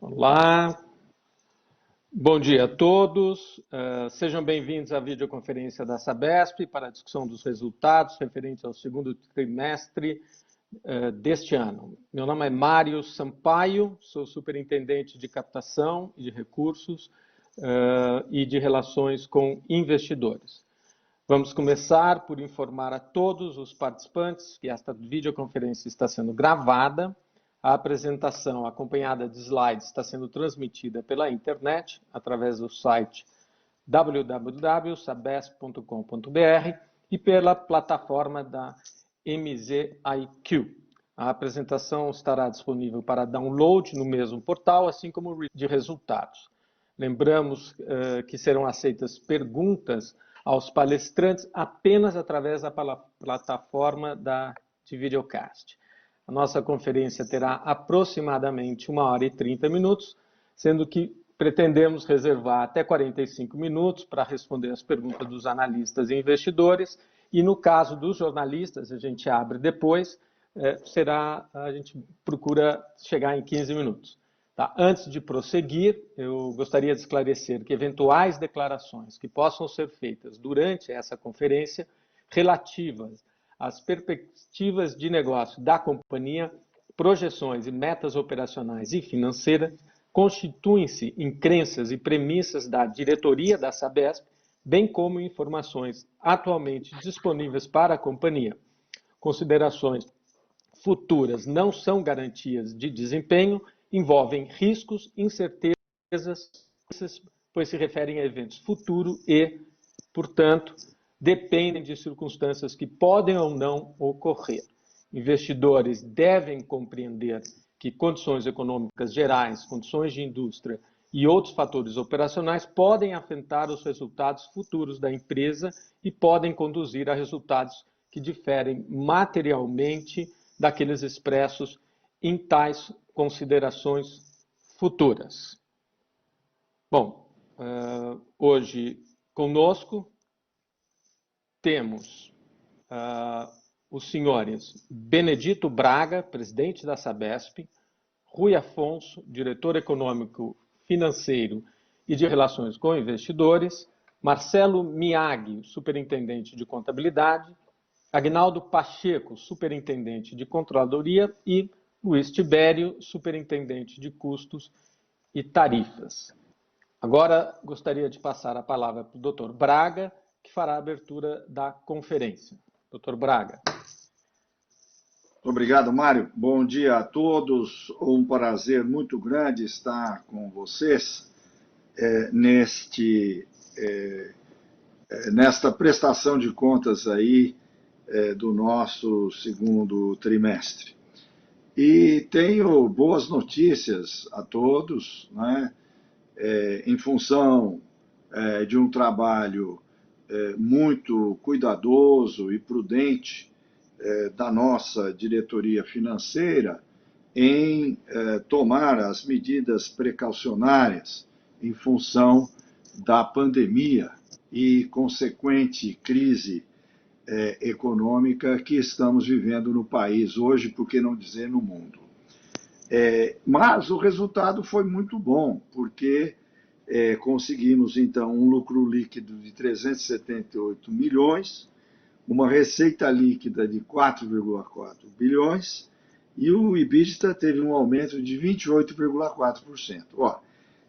Olá, bom dia a todos. Sejam bem-vindos à videoconferência da Sabesp para a discussão dos resultados referentes ao segundo trimestre deste ano. Meu nome é Mário Sampaio, sou superintendente de captação e de recursos e de relações com investidores. Vamos começar por informar a todos os participantes que esta videoconferência está sendo gravada. A apresentação acompanhada de slides está sendo transmitida pela internet através do site www.sabesp.com.br e pela plataforma da MZIQ. A apresentação estará disponível para download no mesmo portal, assim como de resultados. Lembramos que serão aceitas perguntas aos palestrantes apenas através da plataforma de videocast. A nossa conferência terá aproximadamente 1h30 minutos, sendo que pretendemos reservar até 45 minutos para responder as perguntas dos analistas e investidores, e no caso dos jornalistas, a gente abre depois, a gente procura chegar em 15 minutos. Tá? Antes de prosseguir, eu gostaria de esclarecer que eventuais declarações que possam ser feitas durante essa conferência relativas as perspectivas de negócio da companhia, projeções e metas operacionais e financeiras constituem-se em crenças e premissas da diretoria da Sabesp, bem como informações atualmente disponíveis para a companhia. Considerações futuras não são garantias de desempenho, envolvem riscos, incertezas, pois se referem a eventos futuros e, portanto, dependem de circunstâncias que podem ou não ocorrer. Investidores devem compreender que condições econômicas gerais, condições de indústria e outros fatores operacionais podem afetar os resultados futuros da empresa e podem conduzir a resultados que diferem materialmente daqueles expressos em tais considerações futuras. Bom, hoje conosco temos os senhores Benedito Braga, presidente da Sabesp, Rui Afonso, diretor econômico, financeiro e de relações com investidores, Marcelo Miagi, superintendente de contabilidade, Agnaldo Pacheco, superintendente de controladoria e Luiz Tibério, superintendente de custos e tarifas. Agora gostaria de passar a palavra para o Dr. Braga, que fará a abertura da conferência. Dr. Braga. Obrigado, Mário. Bom dia a todos. Um prazer muito grande estar com vocês nesta prestação de contas aí do nosso segundo trimestre. E tenho boas notícias a todos, né? Em função de um trabalho muito cuidadoso e prudente da nossa diretoria financeira em tomar as medidas precaucionárias em função da pandemia e consequente crise econômica que estamos vivendo no país hoje, por que não dizer no mundo. Mas o resultado foi muito bom, porque conseguimos, então, um lucro líquido de 378 milhões, uma receita líquida de 4,4 bilhões e o EBITDA teve um aumento de 28,4%.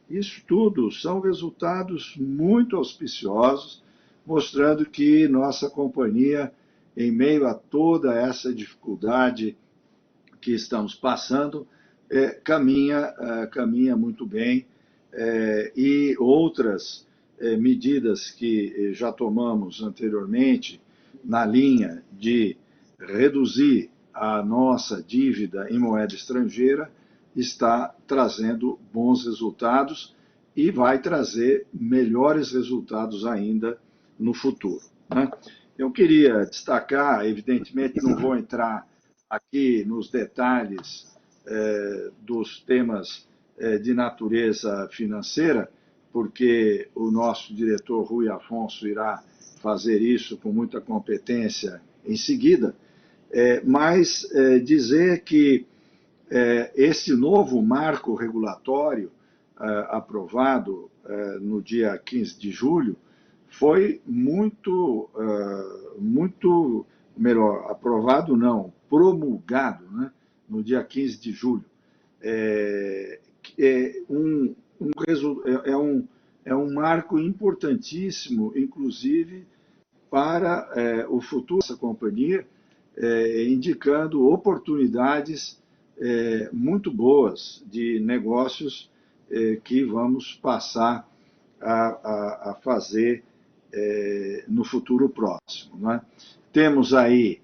Isso tudo são resultados muito auspiciosos, mostrando que nossa companhia, em meio a toda essa dificuldade que estamos passando, caminha muito bem. E outras medidas que já tomamos anteriormente na linha de reduzir a nossa dívida em moeda estrangeira está trazendo bons resultados e vai trazer melhores resultados ainda no futuro, né? Eu queria destacar, evidentemente não vou entrar aqui nos detalhes dos temas de natureza financeira, porque o nosso diretor Rui Afonso irá fazer isso com muita competência em seguida, mas dizer que esse novo marco regulatório aprovado no dia 15 de julho foi muito melhor, aprovado não, promulgado, né, no dia 15 de julho. É um marco importantíssimo, inclusive, para o futuro dessa companhia, indicando oportunidades muito boas de negócios que vamos passar a fazer no futuro próximo. Né? Temos aí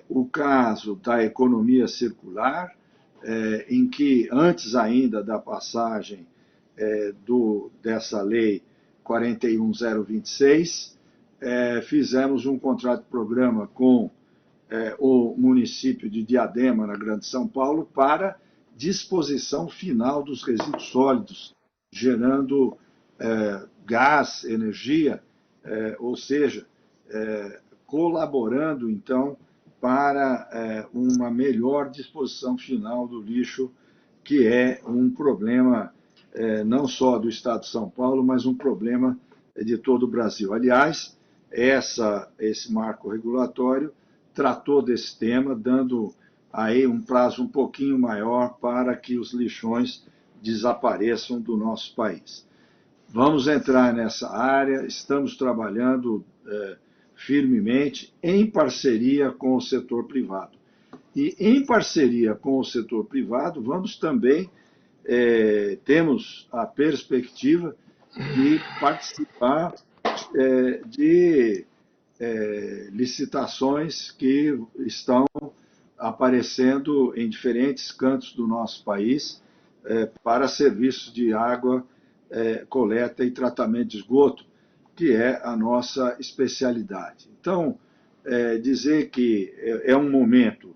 o caso da economia circular, em que, antes ainda da passagem dessa lei 41026, fizemos um contrato de programa com o município de Diadema, na Grande São Paulo, para disposição final dos resíduos sólidos, gerando gás, energia, ou seja, colaborando, então, para uma melhor disposição final do lixo, que é um problema não só do Estado de São Paulo, mas um problema de todo o Brasil. Aliás, esse marco regulatório tratou desse tema, dando aí um prazo um pouquinho maior para que os lixões desapareçam do nosso país. Vamos entrar nessa área, estamos trabalhando firmemente em parceria com o setor privado. E em parceria com o setor privado, vamos também, temos a perspectiva de participar de licitações que estão aparecendo em diferentes cantos do nosso país para serviços de água, coleta e tratamento de esgoto, que é a nossa especialidade. Então, dizer que é um momento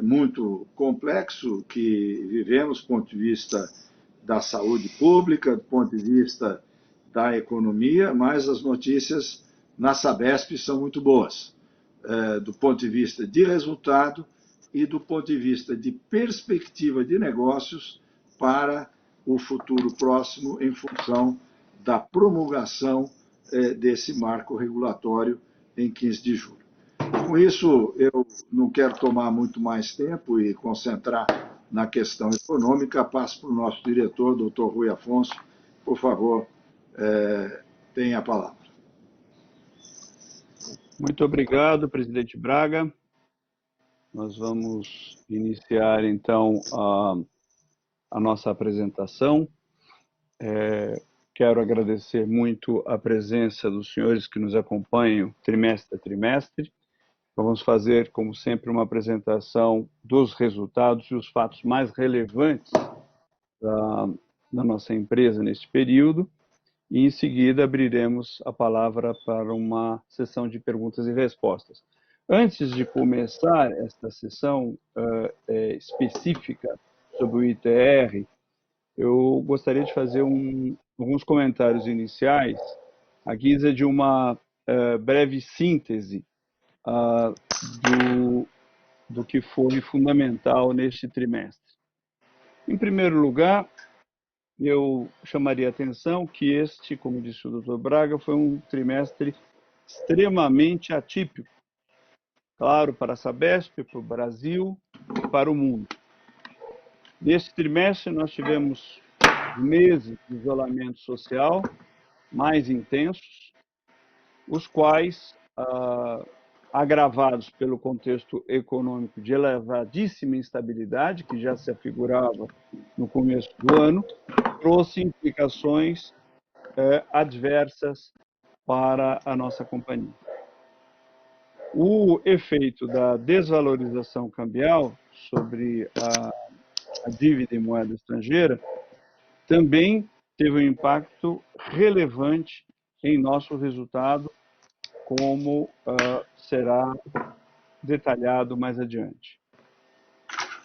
muito complexo que vivemos do ponto de vista da saúde pública, do ponto de vista da economia, mas as notícias na Sabesp são muito boas, do ponto de vista de resultado e do ponto de vista de perspectiva de negócios para o futuro próximo, em função da promulgação desse marco regulatório em 15 de julho. Com isso, eu não quero tomar muito mais tempo e concentrar na questão econômica. Passo para o nosso diretor, doutor Rui Afonso. Por favor, tenha a palavra. Muito obrigado, presidente Braga. Nós vamos iniciar, então, a nossa apresentação. Quero agradecer muito a presença dos senhores que nos acompanham trimestre a trimestre. Vamos fazer, como sempre, uma apresentação dos resultados e os fatos mais relevantes da nossa empresa neste período. E, em seguida, abriremos a palavra para uma sessão de perguntas e respostas. Antes de começar esta sessão específica sobre o ITR, eu gostaria de fazer alguns comentários iniciais, à guisa de uma breve síntese do que foi fundamental neste trimestre. Em primeiro lugar, eu chamaria a atenção que este, como disse o Dr. Braga, foi um trimestre extremamente atípico, claro, para a Sabesp, para o Brasil e para o mundo. Neste trimestre, nós tivemos meses de isolamento social mais intensos, os quais, agravados pelo contexto econômico de elevadíssima instabilidade, que já se afigurava no começo do ano, trouxe implicações adversas para a nossa companhia. O efeito da desvalorização cambial sobre a dívida em moeda estrangeira também teve um impacto relevante em nosso resultado, como será detalhado mais adiante.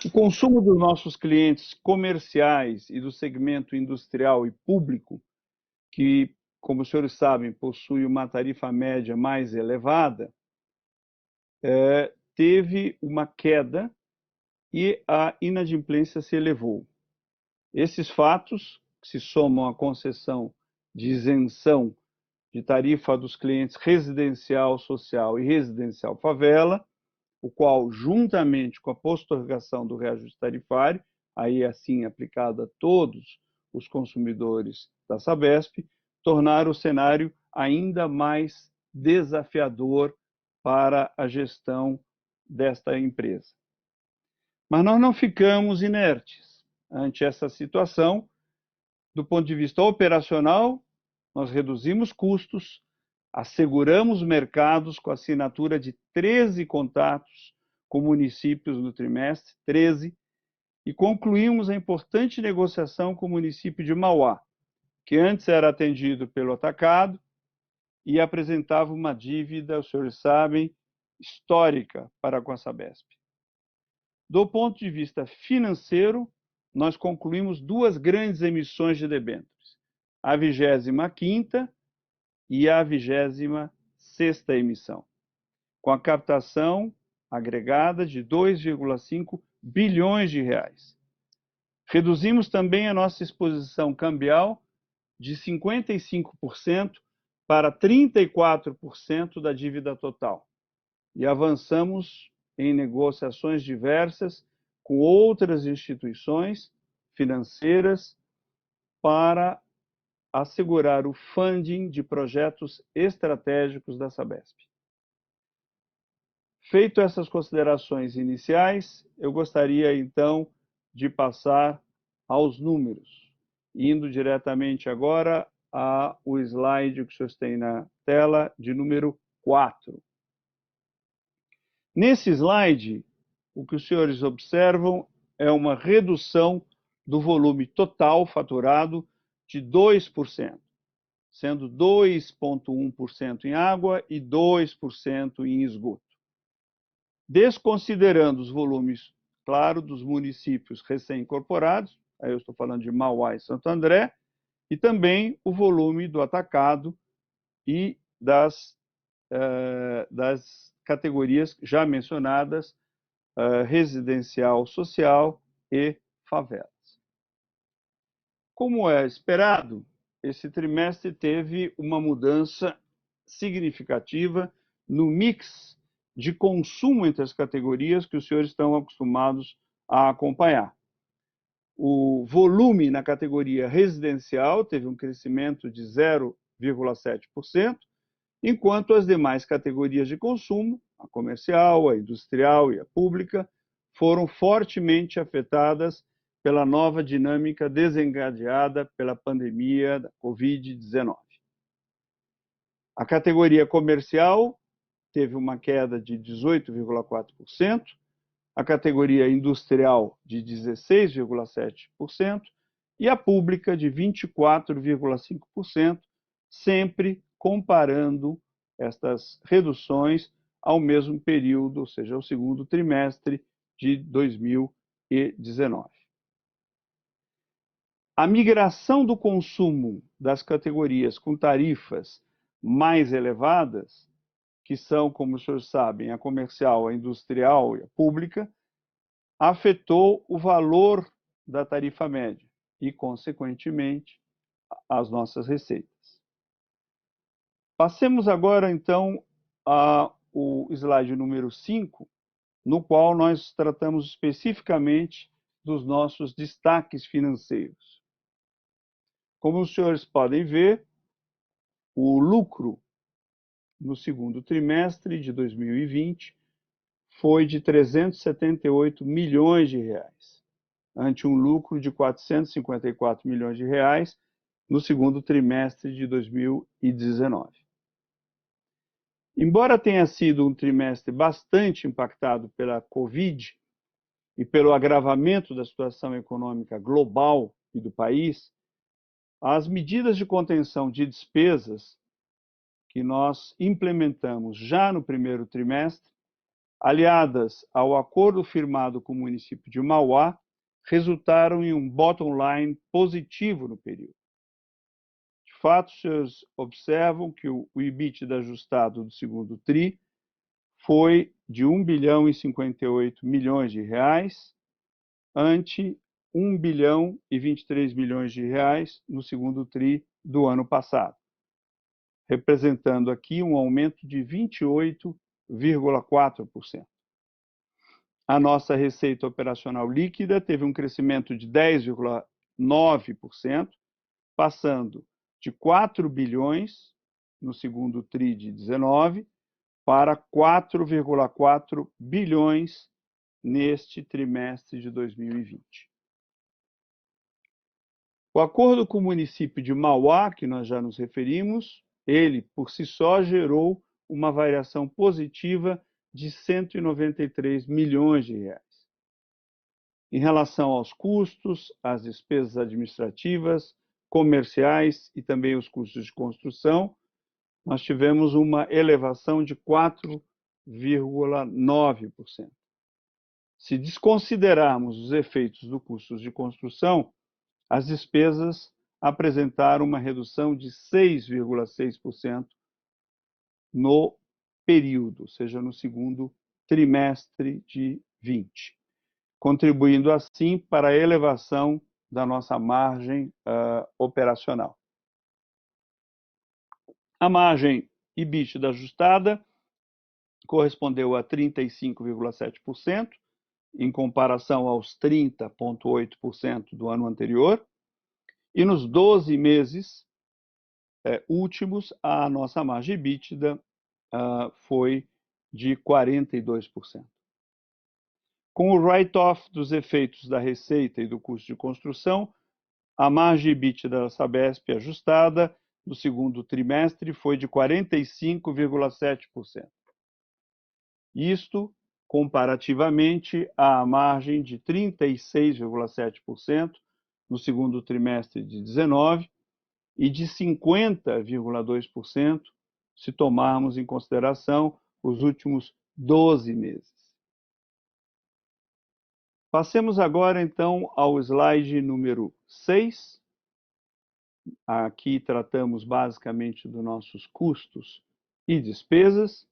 O consumo dos nossos clientes comerciais e do segmento industrial e público, que, como os senhores sabem, possui uma tarifa média mais elevada, teve uma queda e a inadimplência se elevou. Esses fatos, que se somam à concessão de isenção de tarifa dos clientes residencial social e residencial favela, o qual, juntamente com a postergação do reajuste tarifário, aí assim aplicado a todos os consumidores da Sabesp, tornaram o cenário ainda mais desafiador para a gestão desta empresa. Mas nós não ficamos inertes ante essa situação. Do ponto de vista operacional, nós reduzimos custos, asseguramos mercados com a assinatura de 13 contratos com municípios no trimestre, 13, e concluímos a importante negociação com o município de Mauá, que antes era atendido pelo atacado e apresentava uma dívida, os senhores sabem, histórica para com a Sabesp. Do ponto de vista financeiro, nós concluímos duas grandes emissões de debêntures, a 25ª e a 26ª emissão, com a captação agregada de 2,5 bilhões de reais. Reduzimos também a nossa exposição cambial de 55% para 34% da dívida total e avançamos em negociações diversas com outras instituições financeiras para assegurar o funding de projetos estratégicos da Sabesp. Feito essas considerações iniciais, eu gostaria então de passar aos números, indo diretamente agora ao slide que vocês têm na tela, de número 4. Nesse slide, o que os senhores observam é uma redução do volume total faturado de 2%, sendo 2,1% em água e 2% em esgoto. Desconsiderando os volumes, claro, dos municípios recém-incorporados, aí eu estou falando de Mauá e Santo André, e também o volume do atacado e das categorias já mencionadas, residencial social e favelas. Como é esperado, esse trimestre teve uma mudança significativa no mix de consumo entre as categorias que os senhores estão acostumados a acompanhar. O volume na categoria residencial teve um crescimento de 0,7%, enquanto as demais categorias de consumo, a comercial, a industrial e a pública, foram fortemente afetadas pela nova dinâmica desencadeada pela pandemia da Covid-19. A categoria comercial teve uma queda de 18,4%, a categoria industrial de 16,7% e a pública de 24,5%, sempre comparando estas reduções ao mesmo período, ou seja, ao segundo trimestre de 2019. A migração do consumo das categorias com tarifas mais elevadas, que são, como os senhores sabem, a comercial, a industrial e a pública, afetou o valor da tarifa média e, consequentemente, as nossas receitas. Passemos agora, então, ao slide número 5, no qual nós tratamos especificamente dos nossos destaques financeiros. Como os senhores podem ver, o lucro no segundo trimestre de 2020 foi de 378 milhões de reais, ante um lucro de 454 milhões de reais no segundo trimestre de 2019. Embora tenha sido um trimestre bastante impactado pela Covid e pelo agravamento da situação econômica global e do país, as medidas de contenção de despesas que nós implementamos já no primeiro trimestre, aliadas ao acordo firmado com o município de Mauá, resultaram em um bottom line positivo no período. De fato, os senhores observam que o EBITDA ajustado do segundo TRI foi de 1 bilhão e 58 milhões de reais, ante 1 bilhão e 23 milhões de reais no segundo TRI do ano passado, representando aqui um aumento de 28,4%. A nossa receita operacional líquida teve um crescimento de 10,9%, passando de 4 bilhões no segundo TRI de 19 para 4,4 bilhões neste trimestre de 2020. O acordo com o município de Mauá, que nós já nos referimos, ele, por si só, gerou uma variação positiva de 193 milhões de reais. Em relação aos custos, às despesas administrativas, comerciais e também os custos de construção, nós tivemos uma elevação de 4,9%. Se desconsiderarmos os efeitos do custo de construção, as despesas apresentaram uma redução de 6,6% no período, ou seja, no segundo trimestre de 20, contribuindo assim para a elevação da nossa margem operacional. A margem EBITDA ajustada correspondeu a 35,7%, em comparação aos 30,8% do ano anterior, e nos 12 meses últimos, a nossa margem EBITDA foi de 42%. Com o write-off dos efeitos da receita e do custo de construção, a margem EBITDA da Sabesp ajustada no segundo trimestre foi de 45,7%. Isto comparativamente à margem de 36,7% no segundo trimestre de 19 e de 50,2% se tomarmos em consideração os últimos 12 meses. Passemos agora, então, ao slide número 6. Aqui tratamos basicamente dos nossos custos e despesas.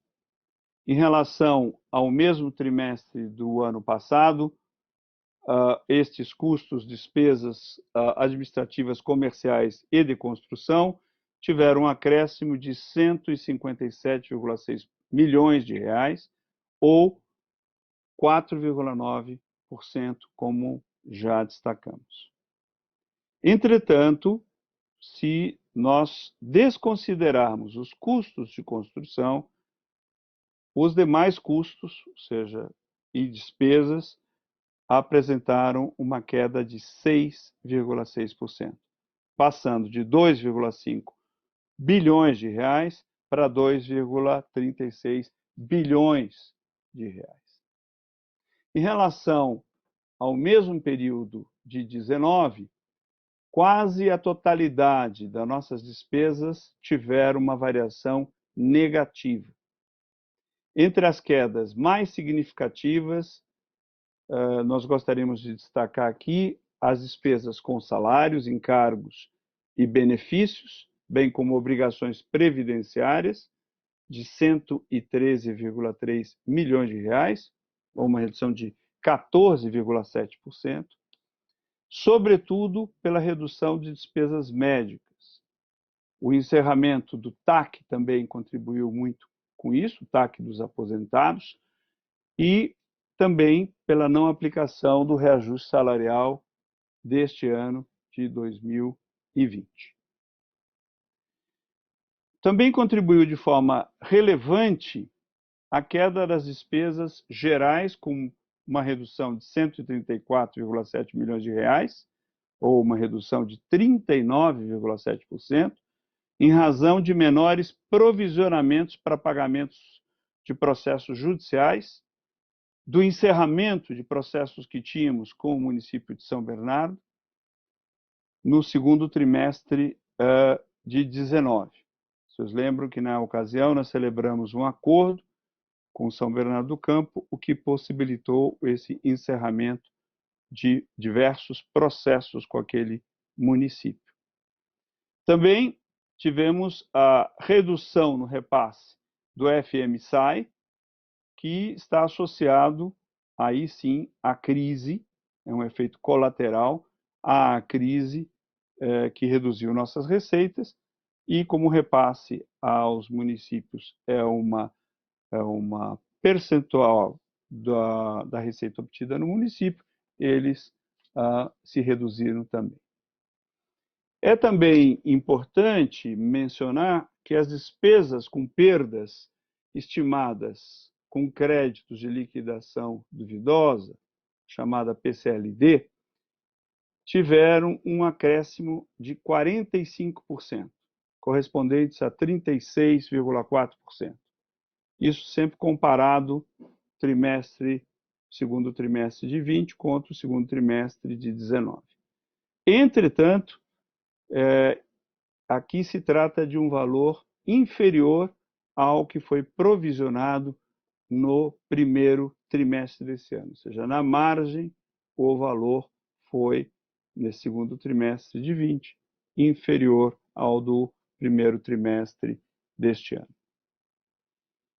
Em relação ao mesmo trimestre do ano passado, estes custos, despesas administrativas, comerciais e de construção tiveram um acréscimo de 157,6 milhões de reais, ou 4,9%, como já destacamos. Entretanto, se nós desconsiderarmos os custos de construção, os demais custos, ou seja, e despesas, apresentaram uma queda de 6,6%, passando de 2,5 bilhões de reais para 2,36 bilhões de reais. Em relação ao mesmo período de 19, quase a totalidade das nossas despesas tiveram uma variação negativa. Entre as quedas mais significativas, nós gostaríamos de destacar aqui as despesas com salários, encargos e benefícios, bem como obrigações previdenciárias, de 113,3 milhões de reais, ou uma redução de 14,7%, sobretudo pela redução de despesas médicas. O encerramento do TAC também contribuiu muito com isso, o TAC dos aposentados, e também pela não aplicação do reajuste salarial deste ano de 2020. Também contribuiu de forma relevante a queda das despesas gerais, com uma redução de 134,7 milhões de reais, ou uma redução de 39,7%, em razão de menores provisionamentos para pagamentos de processos judiciais, do encerramento de processos que tínhamos com o município de São Bernardo no segundo trimestre de 19. Vocês lembram que, na ocasião, nós celebramos um acordo com São Bernardo do Campo, o que possibilitou esse encerramento de diversos processos com aquele município. Também tivemos a redução no repasse do FMSAI, que está associado, aí sim, à crise é um efeito colateral à crise que reduziu nossas receitas, e como repasse aos municípios é uma percentual da receita obtida no município, eles se reduziram também. É também importante mencionar que as despesas com perdas estimadas com créditos de liquidação duvidosa, chamada PCLD, tiveram um acréscimo de 45%, correspondentes a 36,4%. Isso sempre comparado segundo trimestre de 20 contra o segundo trimestre de 19. Entretanto, aqui se trata de um valor inferior ao que foi provisionado no primeiro trimestre desse ano. Ou seja, na margem, o valor foi, nesse segundo trimestre de 20, inferior ao do primeiro trimestre deste ano.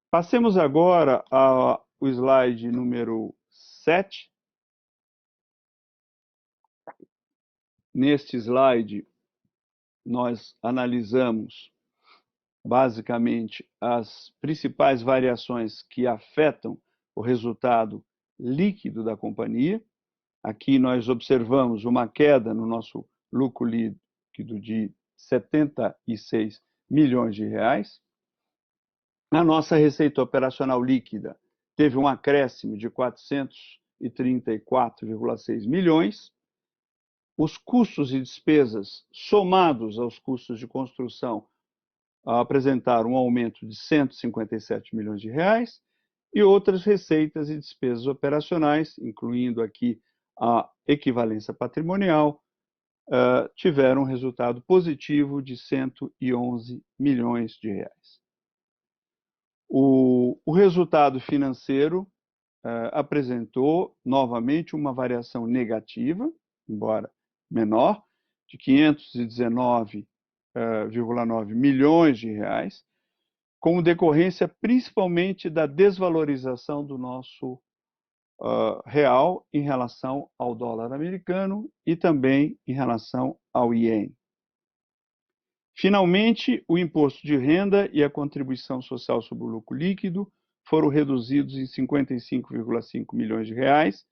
Passemos agora ao slide número 7. Neste slide, nós analisamos basicamente as principais variações que afetam o resultado líquido da companhia. Aqui nós observamos uma queda no nosso lucro líquido de 76 milhões de reais. A nossa receita operacional líquida teve um acréscimo de 434,6 milhões. Os custos e despesas somados aos custos de construção apresentaram um aumento de 157 milhões de reais, e outras receitas e despesas operacionais, incluindo aqui a equivalência patrimonial, tiveram um resultado positivo de 111 milhões de reais. O resultado financeiro apresentou novamente uma variação negativa, embora menor, de 519,9 milhões de reais, como decorrência principalmente da desvalorização do nosso real em relação ao dólar americano e também em relação ao iene. Finalmente, o imposto de renda e a contribuição social sobre o lucro líquido foram reduzidos em 55,5 milhões de reais,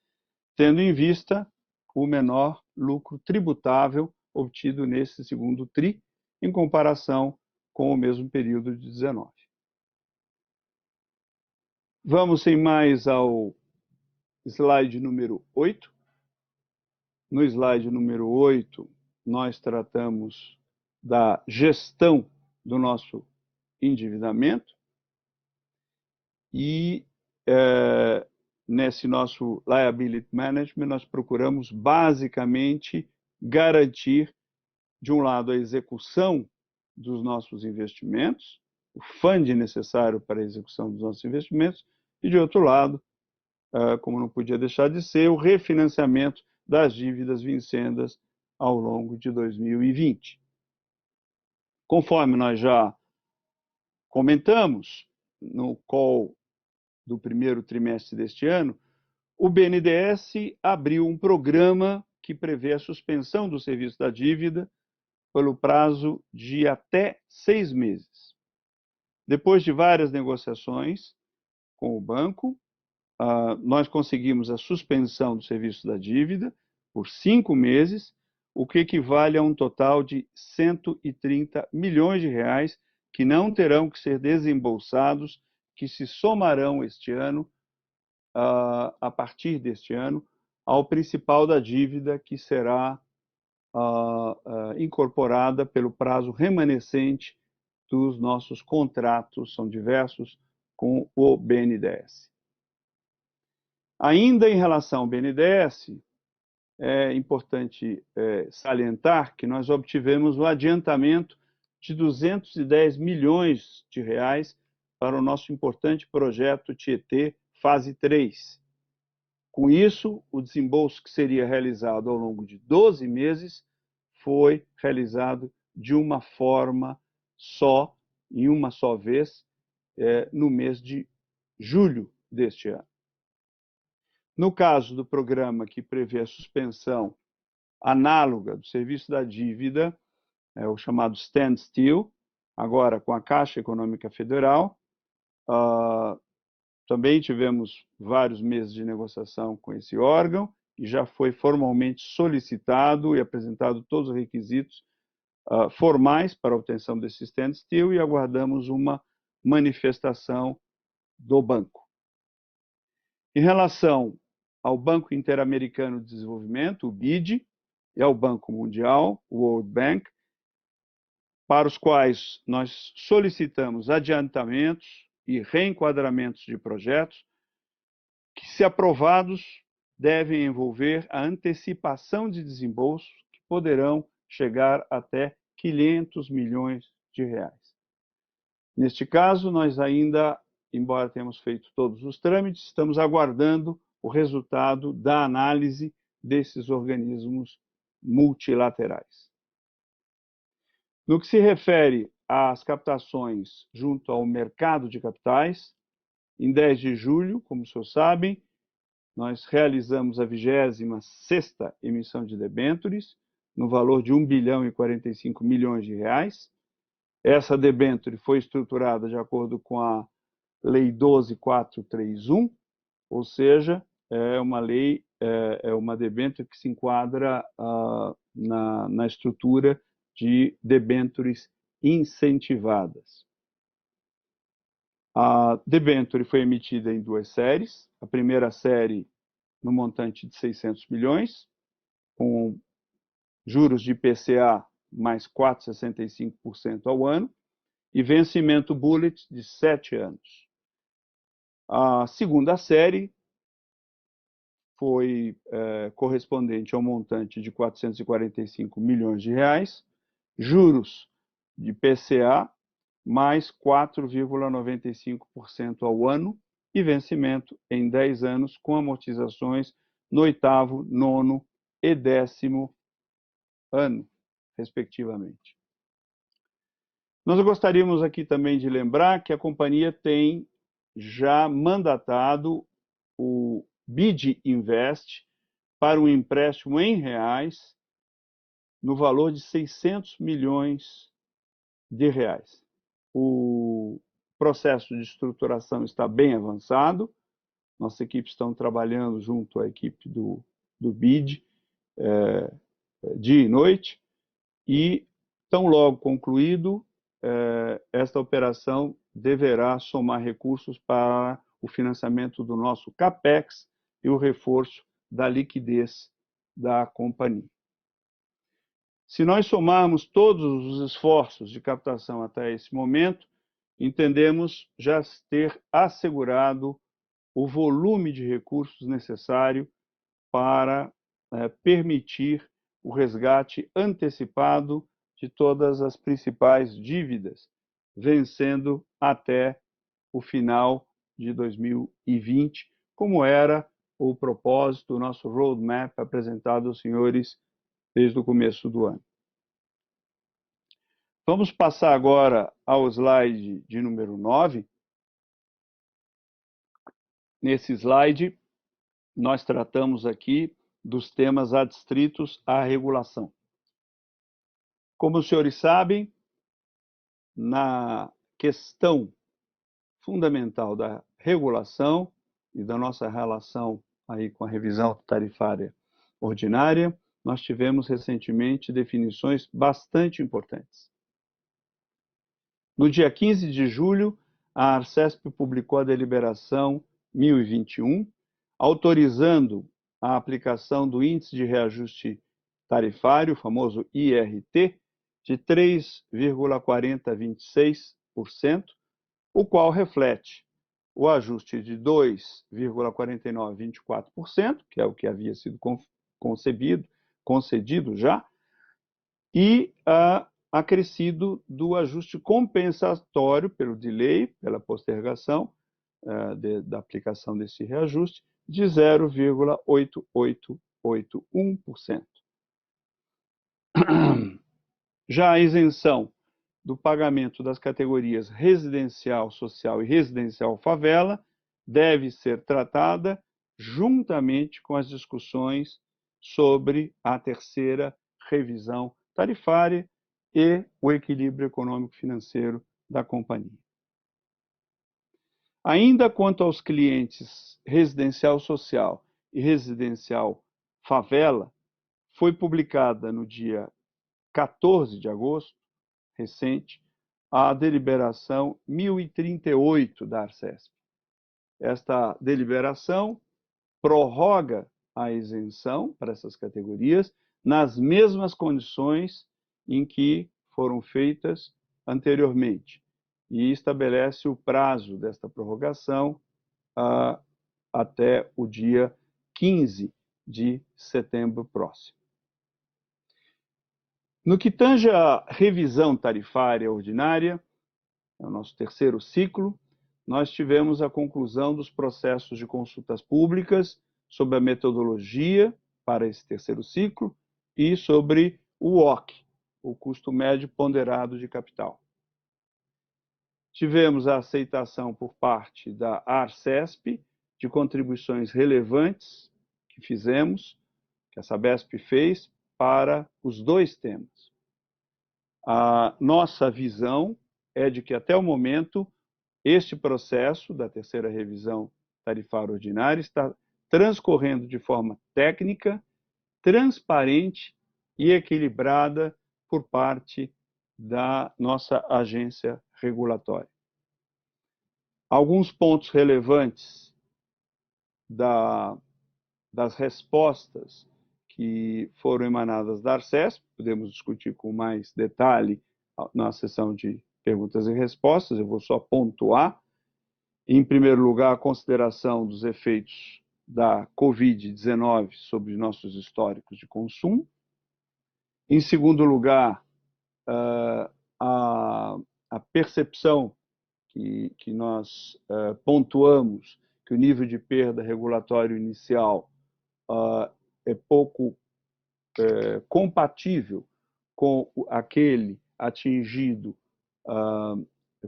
tendo em vista o menor lucro tributável obtido nesse segundo TRI, em comparação com o mesmo período de 19. Vamos sem mais ao slide número 8. No slide número 8, nós tratamos da gestão do nosso endividamento e nesse nosso liability management nós procuramos basicamente garantir, de um lado, a execução dos nossos investimentos, o funding necessário para a execução dos nossos investimentos, e de outro lado, como não podia deixar de ser, o refinanciamento das dívidas vincendas ao longo de 2020. Conforme nós já comentamos no call do primeiro trimestre deste ano, o BNDES abriu um programa que prevê a suspensão do serviço da dívida pelo prazo de até 6 meses. Depois de várias negociações com o banco, nós conseguimos a suspensão do serviço da dívida por 5 meses, o que equivale a um total de 130 milhões de reais que não terão que ser desembolsados, que se somarão este ano, a partir deste ano, ao principal da dívida, que será incorporada pelo prazo remanescente dos nossos contratos, são diversos, com o BNDES. Ainda em relação ao BNDES, é importante salientar que nós obtivemos o adiantamento de 210 milhões de reais para o nosso importante projeto Tietê, fase 3. Com isso, o desembolso que seria realizado ao longo de 12 meses foi realizado de uma forma só, em uma só vez, no mês de julho deste ano. No caso do programa que prevê a suspensão análoga do serviço da dívida, o chamado standstill, agora com a Caixa Econômica Federal, também tivemos vários meses de negociação com esse órgão e já foi formalmente solicitado e apresentado todos os requisitos formais para a obtenção desse standstill e aguardamos uma manifestação do banco. Em relação ao Banco Interamericano de Desenvolvimento, o BID, e ao Banco Mundial, o World Bank, para os quais nós solicitamos adiantamentos e reenquadramentos de projetos que, se aprovados, devem envolver a antecipação de desembolsos que poderão chegar até 500 milhões de reais. Neste caso, nós ainda, embora tenhamos feito todos os trâmites, estamos aguardando o resultado da análise desses organismos multilaterais. No que se refere às captações junto ao mercado de capitais, em 10 de julho, como os senhores sabem, nós realizamos a 26ª emissão de debêntures, no valor de 1 bilhão e 45 milhões de reais. Essa debênture foi estruturada de acordo com a Lei 12.431, ou seja, é uma debênture que se enquadra na estrutura de debêntures incentivadas. A debênture foi emitida em 2 séries. A primeira série no montante de 600 milhões, com juros de IPCA mais 4,65% ao ano, e vencimento bullet de 7 anos. A segunda série foi correspondente ao montante de 445 milhões de reais, juros de IPCA mais 4,95% ao ano e vencimento em 10 anos, com amortizações no 8º, 9º e 10º ano, respectivamente. Nós gostaríamos aqui também de lembrar que a companhia tem já mandatado o BID Invest para um empréstimo em reais no valor de 600 milhões de reais. O processo de estruturação está bem avançado, nossa equipe está trabalhando junto à equipe do BID dia e noite, e tão logo concluído, esta operação deverá somar recursos para o financiamento do nosso CAPEX e o reforço da liquidez da companhia. Se nós somarmos todos os esforços de captação até esse momento, entendemos já ter assegurado o volume de recursos necessário para permitir o resgate antecipado de todas as principais dívidas, vencendo até o final de 2020, como era o propósito do nosso roadmap apresentado aos senhores desde o começo do ano. Vamos passar agora ao slide de número 9. Nesse slide, nós tratamos aqui dos temas adstritos à regulação. Como os senhores sabem, na questão fundamental da regulação e da nossa relação aí com a revisão tarifária ordinária, nós tivemos recentemente definições bastante importantes. No dia 15 de julho, a Arcesp publicou a deliberação 1021, autorizando a aplicação do índice de reajuste tarifário, o famoso IRT, de 3,4026%, o qual reflete o ajuste de 2,4924%, que é o que havia sido concedido já, e acrescido do ajuste compensatório pelo delay, pela postergação da aplicação desse reajuste, de 0,8881%. Já a isenção do pagamento das categorias residencial social e residencial favela deve ser tratada juntamente com as discussões sobre a terceira revisão tarifária e o equilíbrio econômico-financeiro da companhia. Ainda quanto aos clientes residencial social e residencial favela, foi publicada no dia 14 de agosto, recente, a deliberação 1038 da Arcesp. Esta deliberação prorroga a isenção para essas categorias nas mesmas condições em que foram feitas anteriormente e estabelece o prazo desta prorrogação até o dia 15 de setembro próximo. No que tange à revisão tarifária ordinária, é o nosso terceiro ciclo, nós tivemos a conclusão dos processos de consultas públicas sobre a metodologia para esse terceiro ciclo e sobre o WOC, o custo médio ponderado de capital. Tivemos a aceitação por parte da Arcesp de contribuições relevantes que fizemos, que a Sabesp fez, para os dois temas. A nossa visão é de que, até o momento, este processo da terceira revisão tarifária ordinária está transcorrendo de forma técnica, transparente e equilibrada por parte da nossa agência regulatória. Alguns pontos relevantes das respostas que foram emanadas da Arcesp, podemos discutir com mais detalhe na sessão de perguntas e respostas, eu vou só pontuar. Em primeiro lugar, a consideração dos efeitos da Covid-19 sobre nossos históricos de consumo. Em segundo lugar, a percepção que nós pontuamos que o nível de perda regulatório inicial é pouco compatível com aquele atingido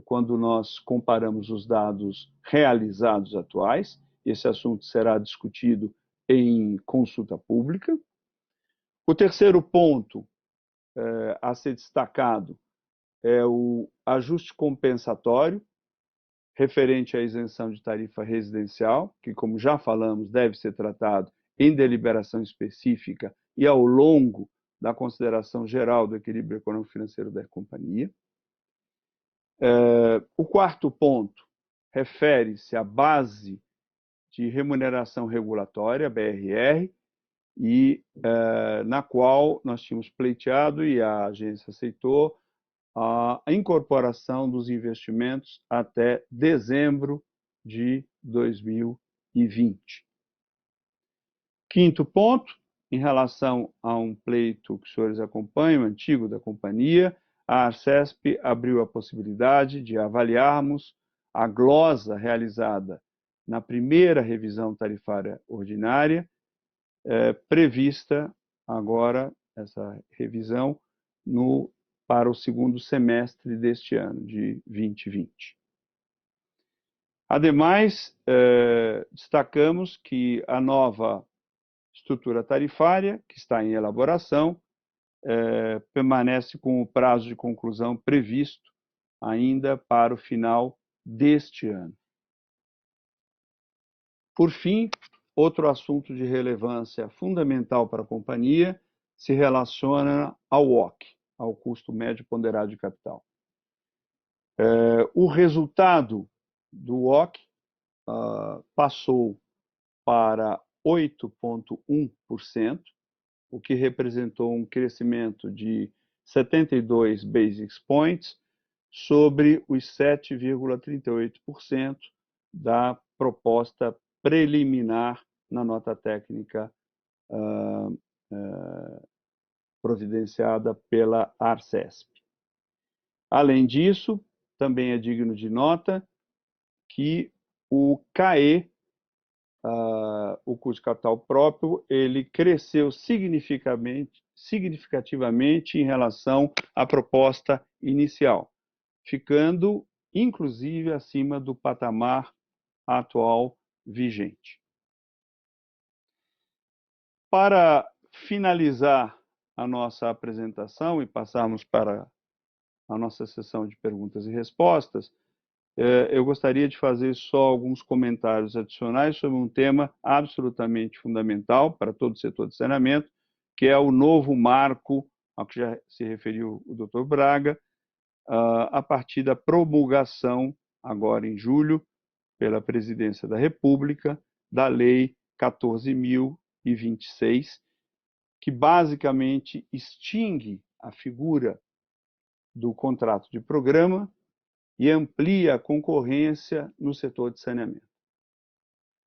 quando nós comparamos os dados realizados atuais. Esse assunto será discutido em consulta pública. O terceiro ponto a ser destacado é o ajuste compensatório referente à isenção de tarifa residencial, que, como já falamos, deve ser tratado em deliberação específica e ao longo da consideração geral do equilíbrio econômico-financeiro da companhia. O quarto ponto refere-se à base de remuneração regulatória, BRR, e na qual nós tínhamos pleiteado e a agência aceitou a incorporação dos investimentos até dezembro de 2020. Quinto ponto, em relação a um pleito que os senhores acompanham, antigo da companhia, a Arcesp abriu a possibilidade de avaliarmos a glosa realizada na primeira revisão tarifária ordinária, prevista agora, essa revisão, para o segundo semestre deste ano, de 2020. Ademais, destacamos que a nova estrutura tarifária, que está em elaboração, permanece com o prazo de conclusão previsto ainda para o final deste ano. Por fim, outro assunto de relevância fundamental para a companhia se relaciona ao WOC, ao custo médio ponderado de capital. O resultado do WOC passou para 8,1%, o que representou um crescimento de 72 basis points sobre os 7,38% da proposta preliminar na nota técnica providenciada pela Arcesp. Além disso, também é digno de nota que o CAE, o custo de capital próprio, ele cresceu significativamente em relação à proposta inicial, ficando, inclusive, acima do patamar atual vigente. Para finalizar a nossa apresentação e passarmos para a nossa sessão de perguntas e respostas, eu gostaria de fazer só alguns comentários adicionais sobre um tema absolutamente fundamental para todo o setor de saneamento, que é o novo marco, ao que já se referiu o Dr. Braga, a partir da promulgação, agora em julho, pela Presidência da República, da Lei 14.026, que basicamente extingue a figura do contrato de programa e amplia a concorrência no setor de saneamento.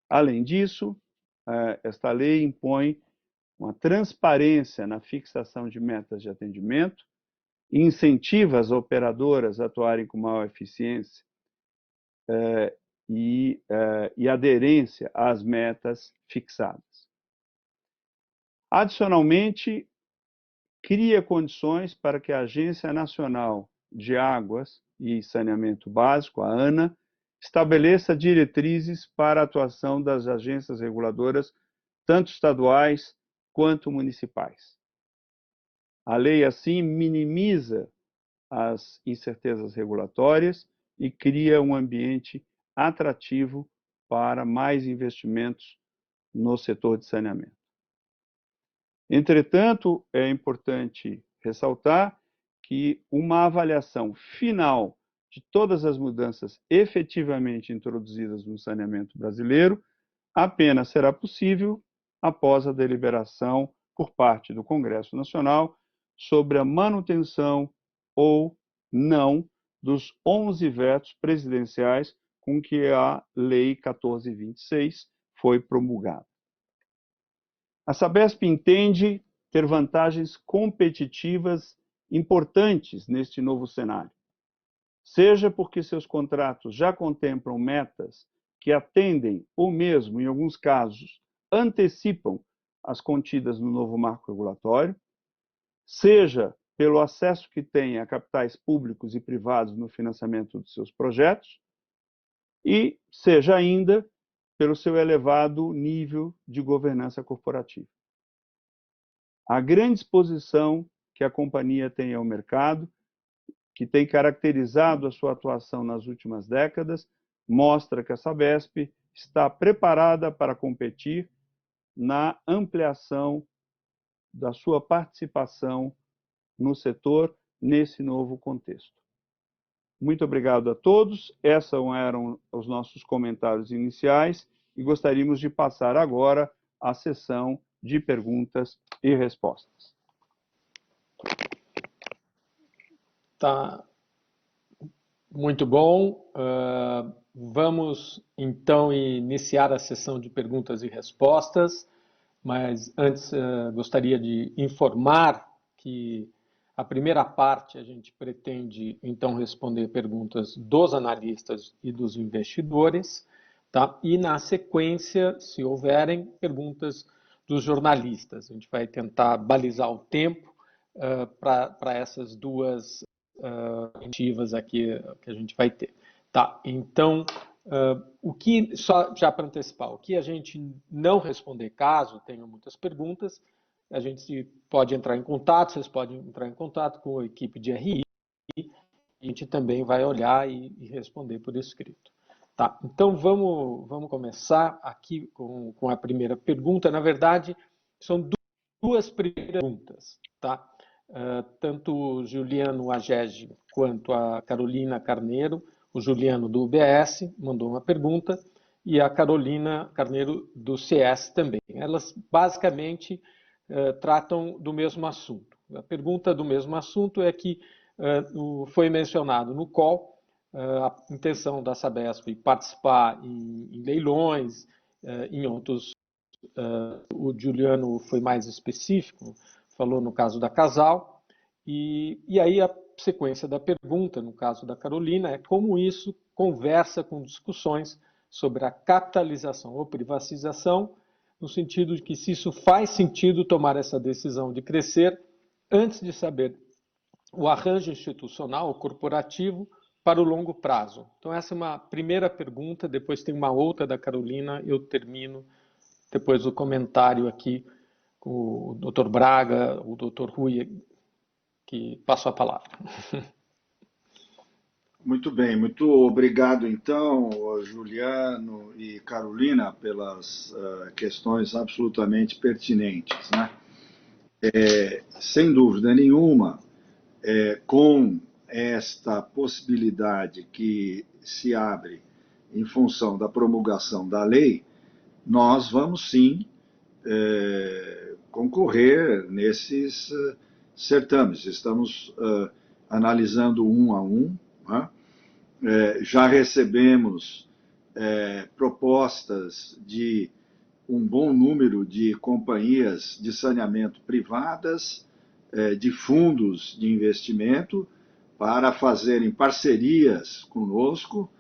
Além disso, esta lei impõe uma transparência na fixação de metas de atendimento e incentiva as operadoras a atuarem com maior eficiência e aderência às metas fixadas. Adicionalmente, cria condições para que a Agência Nacional de Águas e Saneamento Básico, a ANA, estabeleça diretrizes para a atuação das agências reguladoras, tanto estaduais quanto municipais. A lei, assim, minimiza as incertezas regulatórias e cria um ambiente atrativo para mais investimentos no setor de saneamento. Entretanto, é importante ressaltar que uma avaliação final de todas as mudanças efetivamente introduzidas no saneamento brasileiro apenas será possível após a deliberação por parte do Congresso Nacional sobre a manutenção ou não dos 11 vetos presidenciais com que a Lei 14.026 foi promulgada. A Sabesp entende ter vantagens competitivas importantes neste novo cenário, seja porque seus contratos já contemplam metas que atendem ou mesmo, em alguns casos, antecipam as contidas no novo marco regulatório, seja pelo acesso que tem a capitais públicos e privados no financiamento de seus projetos, e seja ainda pelo seu elevado nível de governança corporativa. A grande exposição que a companhia tem ao mercado, que tem caracterizado a sua atuação nas últimas décadas, mostra que a Sabesp está preparada para competir na ampliação da sua participação no setor nesse novo contexto. Muito obrigado a todos. Esses eram os nossos comentários iniciais e gostaríamos de passar agora à sessão de perguntas e respostas. Tá. Muito bom. Vamos, então, iniciar a sessão de perguntas e respostas, mas antes gostaria de informar que a primeira parte a gente pretende, então, responder perguntas dos analistas e dos investidores, tá? E, na sequência, se houverem, perguntas dos jornalistas. A gente vai tentar balizar o tempo para essas duas iniciativas aqui que a gente vai ter. Tá, então, o que, só já para antecipar, o que a gente não responder caso tenha muitas perguntas, a gente pode entrar em contato, vocês podem entrar em contato com a equipe de RI, e a gente também vai olhar e responder por escrito. Tá, então vamos começar aqui com a primeira pergunta. Na verdade, são duas primeiras perguntas, tá? Tanto o Juliano Agege quanto a Carolina Carneiro, o Juliano do UBS mandou uma pergunta e a Carolina Carneiro do CS também. Elas basicamente tratam do mesmo assunto. A pergunta do mesmo assunto é que foi mencionado no call a intenção da Sabesp participar em leilões, em outros. O Juliano foi mais específico, falou no caso da Casal, e aí a sequência da pergunta, no caso da Carolina, é como isso conversa com discussões sobre a capitalização ou privatização, no sentido de que se isso faz sentido tomar essa decisão de crescer antes de saber o arranjo institucional ou corporativo para o longo prazo. Então essa é uma primeira pergunta, depois tem uma outra da Carolina, eu termino depois do comentário aqui o Dr. Braga, o Dr. Rui, que passo a palavra. Muito bem, muito obrigado então, Juliano e Carolina, pelas questões absolutamente pertinentes, né? Sem dúvida nenhuma, com esta possibilidade que se abre em função da promulgação da lei, nós vamos sim concorrer nesses certames. Estamos analisando um a um, né? Já recebemos propostas de um bom número de companhias de saneamento privadas, de fundos de investimento, para fazerem parcerias conosco,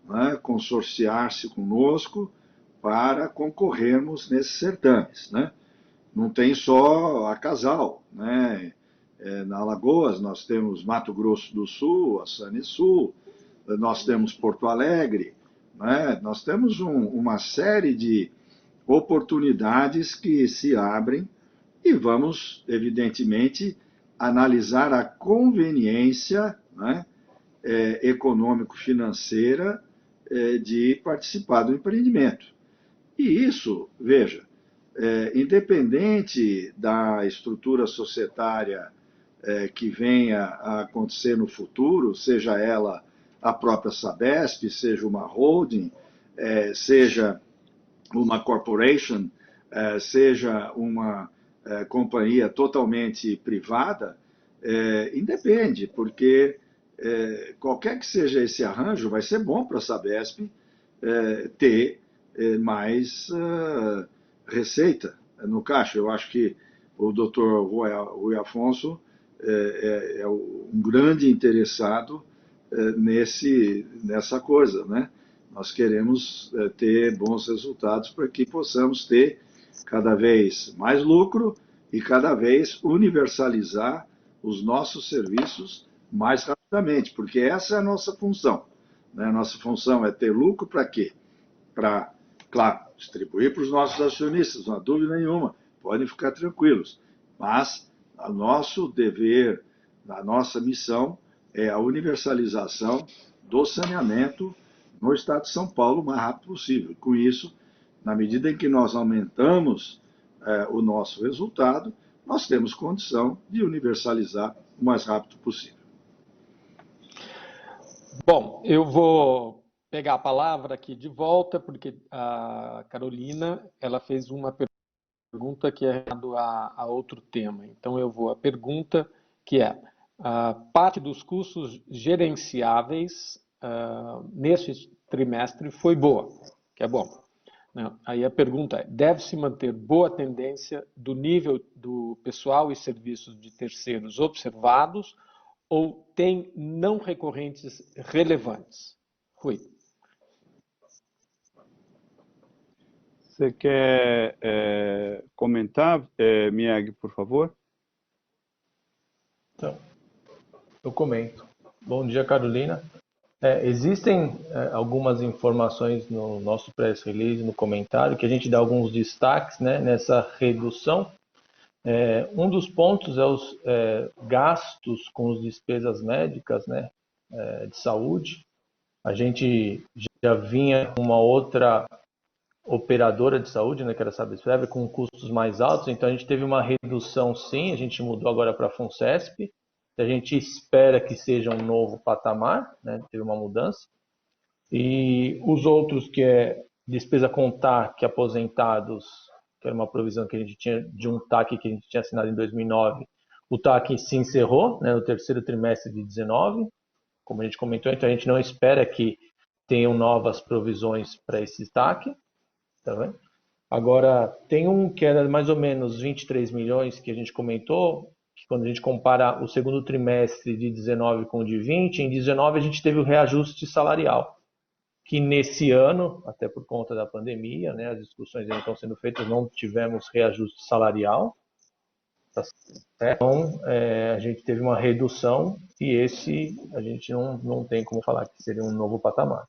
né, consorciar-se conosco, para concorrermos nesses certames, né? Não tem só a Casal, né? Na Alagoas nós temos Mato Grosso do Sul, a Sanesul, nós temos Porto Alegre, né? Nós temos uma série de oportunidades que se abrem e vamos, evidentemente, analisar a conveniência, né, econômico-financeira de participar do empreendimento. E isso, veja, independente da estrutura societária que venha a acontecer no futuro, seja ela a própria Sabesp, seja uma holding, seja uma corporation, seja uma companhia totalmente privada, independe, porque qualquer que seja esse arranjo, vai ser bom para a Sabesp ter mais receita no caixa. Eu acho que o doutor Rui Afonso é um grande interessado nessa coisa, né? Nós queremos ter bons resultados para que possamos ter cada vez mais lucro e cada vez universalizar os nossos serviços mais rapidamente, porque essa é a nossa função, né? A nossa função é ter lucro para quê? Para, claro, distribuir para os nossos acionistas, não há dúvida nenhuma, podem ficar tranquilos, mas o nosso dever, a nossa missão é a universalização do saneamento no estado de São Paulo o mais rápido possível. Com isso, na medida em que nós aumentamos o nosso resultado, nós temos condição de universalizar o mais rápido possível. Bom, eu vou pegar a palavra aqui de volta, porque a Carolina ela fez uma pergunta que é relacionada a outro tema. Então, eu vou à pergunta que é: a parte dos custos gerenciáveis neste trimestre foi boa, que é bom. Aí a pergunta é: deve-se manter boa tendência do nível do pessoal e serviços de terceiros observados ou tem não recorrentes relevantes? Rui. Você quer comentar, Mieg, por favor? Então, eu comento. Bom dia, Carolina. Existem algumas informações no nosso press release, no comentário, que a gente dá alguns destaques, né, nessa redução. Um dos pontos é os gastos com as despesas médicas, né, de saúde. A gente já vinha com uma outra operadora de saúde, né, que era a Sabesp, com custos mais altos, então a gente teve uma redução sim, a gente mudou agora para a Funcesp, a gente espera que seja um novo patamar, né, teve uma mudança, e os outros que é despesa com TAC aposentados, que era uma provisão que a gente tinha de um TAC que a gente tinha assinado em 2009, o TAC se encerrou, né, no terceiro trimestre de 2019, como a gente comentou, então a gente não espera que tenham novas provisões para esse TAC. Tá vendo? Agora, tem um que era mais ou menos 23 milhões que a gente comentou, que quando a gente compara o segundo trimestre de 19 com o de 20, em 19 a gente teve o reajuste salarial, que nesse ano, até por conta da pandemia, né, as discussões ainda estão sendo feitas, não tivemos reajuste salarial. Tá certo? Então, a gente teve uma redução e esse a gente não tem como falar que seria um novo patamar.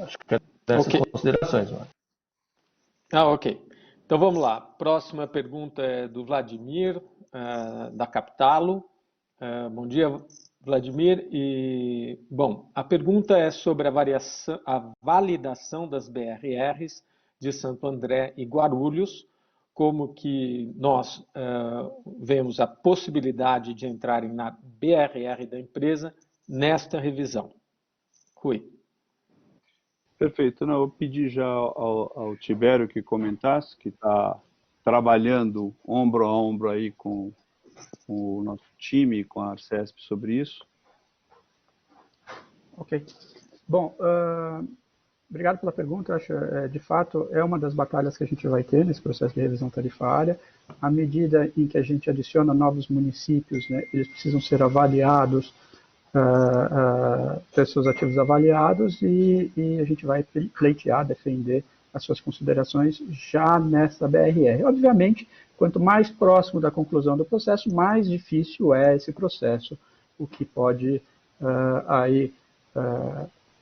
Acho que essas considerações, mano. Ok. Então vamos lá. Próxima pergunta é do Vladimir, da Capitalo. Bom dia, Vladimir. E, bom, a pergunta é sobre a validação das BRRs de Santo André e Guarulhos, como que nós vemos a possibilidade de entrarem na BRR da empresa nesta revisão. Rui. Perfeito. Não, eu pedi já ao Tibério que comentasse, que está trabalhando ombro a ombro aí com o nosso time, com a Arcesp sobre isso. Ok. Bom, obrigado pela pergunta. Eu acho, de fato, é uma das batalhas que a gente vai ter nesse processo de revisão tarifária. À medida em que a gente adiciona novos municípios, né, eles precisam ser avaliados, ter seus ativos avaliados e a gente vai pleitear, defender as suas considerações já nessa BRR. Obviamente, quanto mais próximo da conclusão do processo, mais difícil é esse processo, o que pode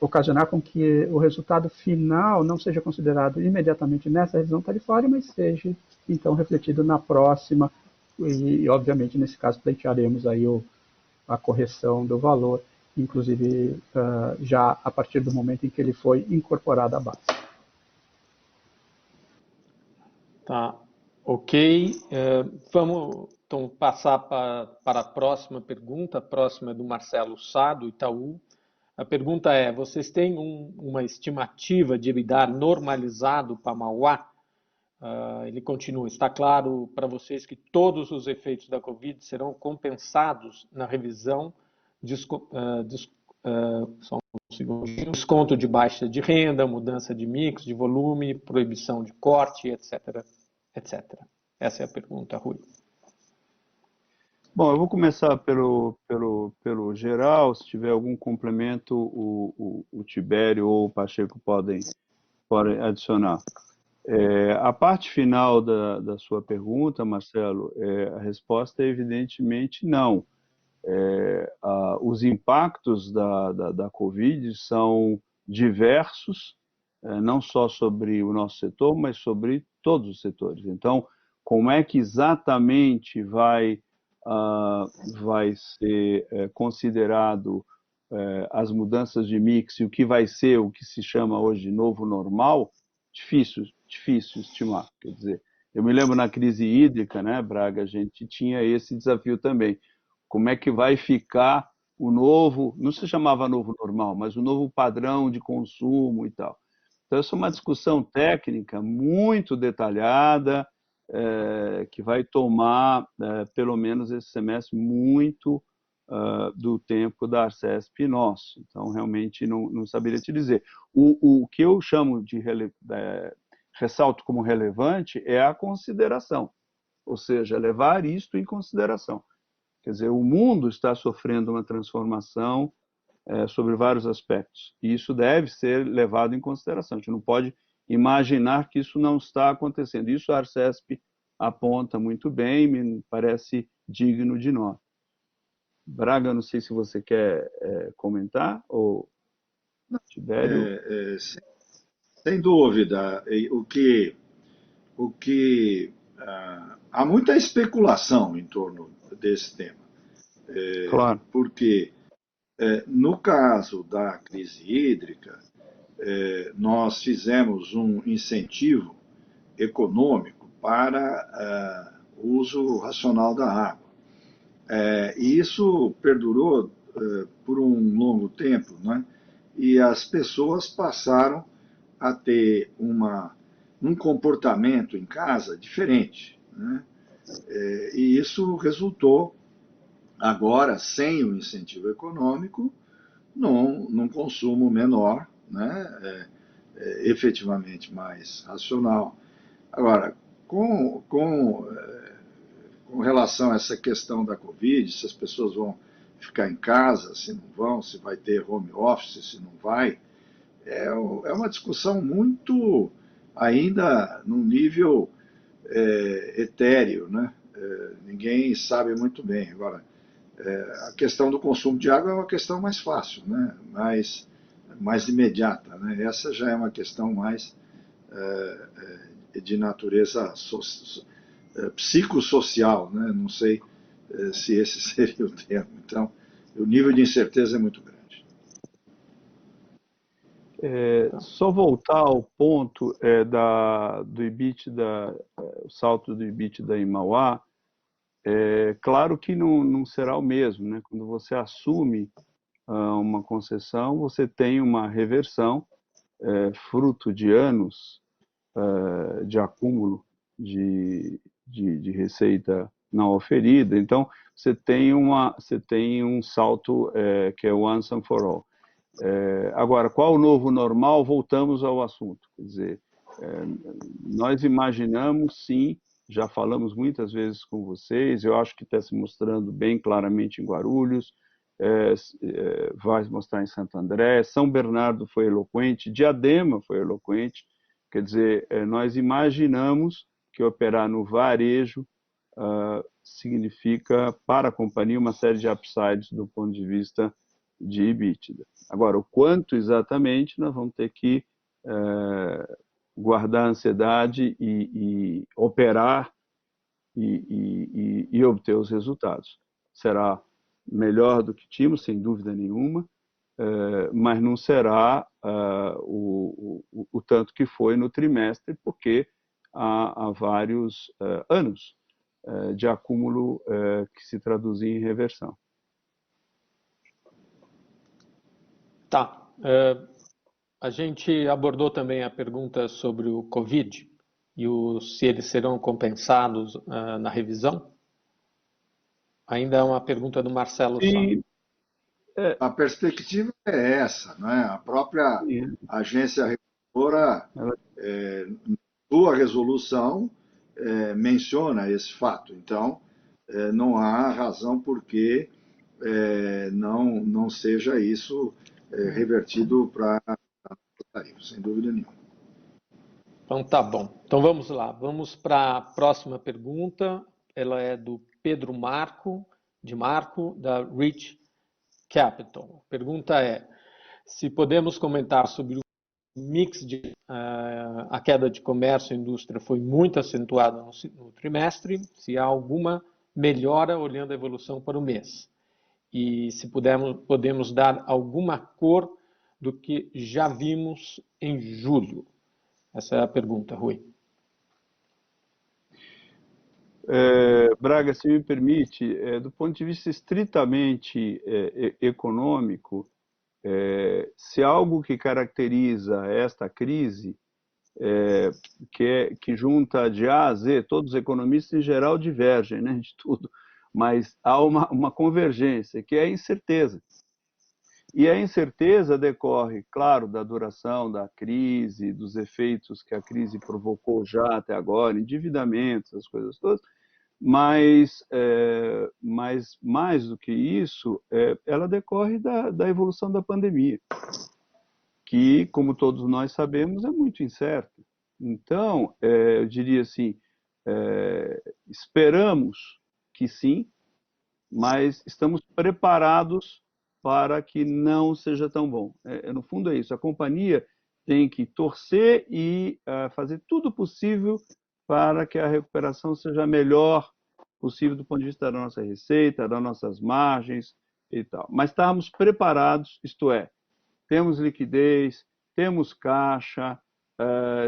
ocasionar com que o resultado final não seja considerado imediatamente nessa revisão tarifária, mas seja, então, refletido na próxima e obviamente, nesse caso, pleitearemos aí a correção do valor, inclusive já a partir do momento em que ele foi incorporado à base. Tá, ok. Vamos então passar para a próxima pergunta. A próxima é do Marcelo Sá, do Itaú. A pergunta é: vocês têm uma estimativa de EBITDA normalizado para Mauá? Ele continua: está claro para vocês que todos os efeitos da Covid serão compensados na revisão, só um segundinho, desconto de baixa de renda, mudança de mix, de volume, proibição de corte, etc, etc. Essa é a pergunta, Rui. Bom, eu vou começar pelo geral. Se tiver algum complemento, o Tibério ou o Pacheco podem adicionar. A parte final da sua pergunta, Marcelo, a resposta é evidentemente não. Os impactos da Covid são diversos, não só sobre o nosso setor, mas sobre todos os setores. Então, como é que exatamente vai ser considerado as mudanças de mix e o que vai ser o que se chama hoje de novo normal? Difícil estimar. Quer dizer, eu me lembro na crise hídrica, né, Braga, a gente tinha esse desafio também. Como é que vai ficar o novo, não se chamava novo normal, mas o novo padrão de consumo e tal. Então, essa é uma discussão técnica muito detalhada, que vai tomar, pelo menos esse semestre, muito do tempo da Arcesp nosso. Então, realmente, não saberia te dizer. O que eu chamo de ressalto como relevante é a consideração, ou seja, levar isto em consideração. Quer dizer, o mundo está sofrendo uma transformação sobre vários aspectos, e isso deve ser levado em consideração. A gente não pode imaginar que isso não está acontecendo. Isso a Arcesp aponta muito bem, me parece digno de nota. Braga, não sei se você quer comentar, ou Tibério? Sem dúvida. Há muita especulação em torno desse tema. Claro. Porque, no caso da crise hídrica, nós fizemos um incentivo econômico para o uso racional da água. E isso perdurou por um longo tempo, né? E as pessoas passaram a ter um comportamento em casa diferente, né? E isso resultou, agora, sem o incentivo econômico, num consumo menor, né? Efetivamente mais racional. Agora, com relação a essa questão da Covid, se as pessoas vão ficar em casa, se não vão, se vai ter home office, se não vai, é uma discussão muito ainda num nível etéreo, né? Ninguém sabe muito bem. Agora, a questão do consumo de água é uma questão mais fácil, né? mais imediata, né? Essa já é uma questão mais de natureza psicossocial, né? Não sei se esse seria o termo. Então, o nível de incerteza é muito grande. Só voltar ao ponto do EBITDA, o salto do EBITDA em Mauá, claro que não será o mesmo, né? Quando você assume uma concessão, você tem uma reversão, fruto de anos de acúmulo de receita não oferida. Então, você tem um salto que é once and for all. Agora, qual o novo normal? Voltamos ao assunto. Quer dizer, nós imaginamos, sim, já falamos muitas vezes com vocês, eu acho que está se mostrando bem claramente em Guarulhos, vai mostrar em Santo André, São Bernardo foi eloquente, Diadema foi eloquente. Quer dizer, nós imaginamos que operar no varejo significa, para a companhia, uma série de upsides do ponto de vista de EBITDA. Agora, o quanto exatamente, nós vamos ter que guardar a ansiedade e operar e obter os resultados. Será melhor do que tínhamos, sem dúvida nenhuma, mas não será o tanto que foi no trimestre, porque há vários anos de acúmulo que se traduzem em reversão. Tá. A gente abordou também a pergunta sobre o Covid e se eles serão compensados na revisão. Ainda é uma pergunta do Marcelo Sá. A perspectiva é essa, né? A própria agência reguladora, sua resolução, menciona esse fato. Então, não há razão por que não seja isso revertido para tarifa, sem dúvida nenhuma. Então tá bom. Então vamos lá. Vamos para a próxima pergunta. Ela é do Pedro Marco, da Rich Capital. A pergunta é se podemos comentar sobre o mix de a queda de comércio e indústria foi muito acentuada no trimestre, se há alguma melhora olhando a evolução para o mês. E se podemos dar alguma cor do que já vimos em julho. Essa é a pergunta, Rui. Braga, se me permite, do ponto de vista estritamente econômico, se algo que caracteriza esta crise, que junta de A a Z, todos os economistas em geral divergem, né, de tudo, mas há uma convergência, que é a incerteza. E a incerteza decorre, claro, da duração da crise, dos efeitos que a crise provocou já até agora, endividamentos, as coisas todas, mas mais do que isso, ela decorre da evolução da pandemia, que, como todos nós sabemos, é muito incerta. Então, eu diria assim, esperamos que sim, mas estamos preparados para que não seja tão bom. No fundo é isso, a companhia tem que torcer e fazer tudo possível para que a recuperação seja a melhor possível do ponto de vista da nossa receita, das nossas margens e tal. Mas estamos preparados, isto é, temos liquidez, temos caixa,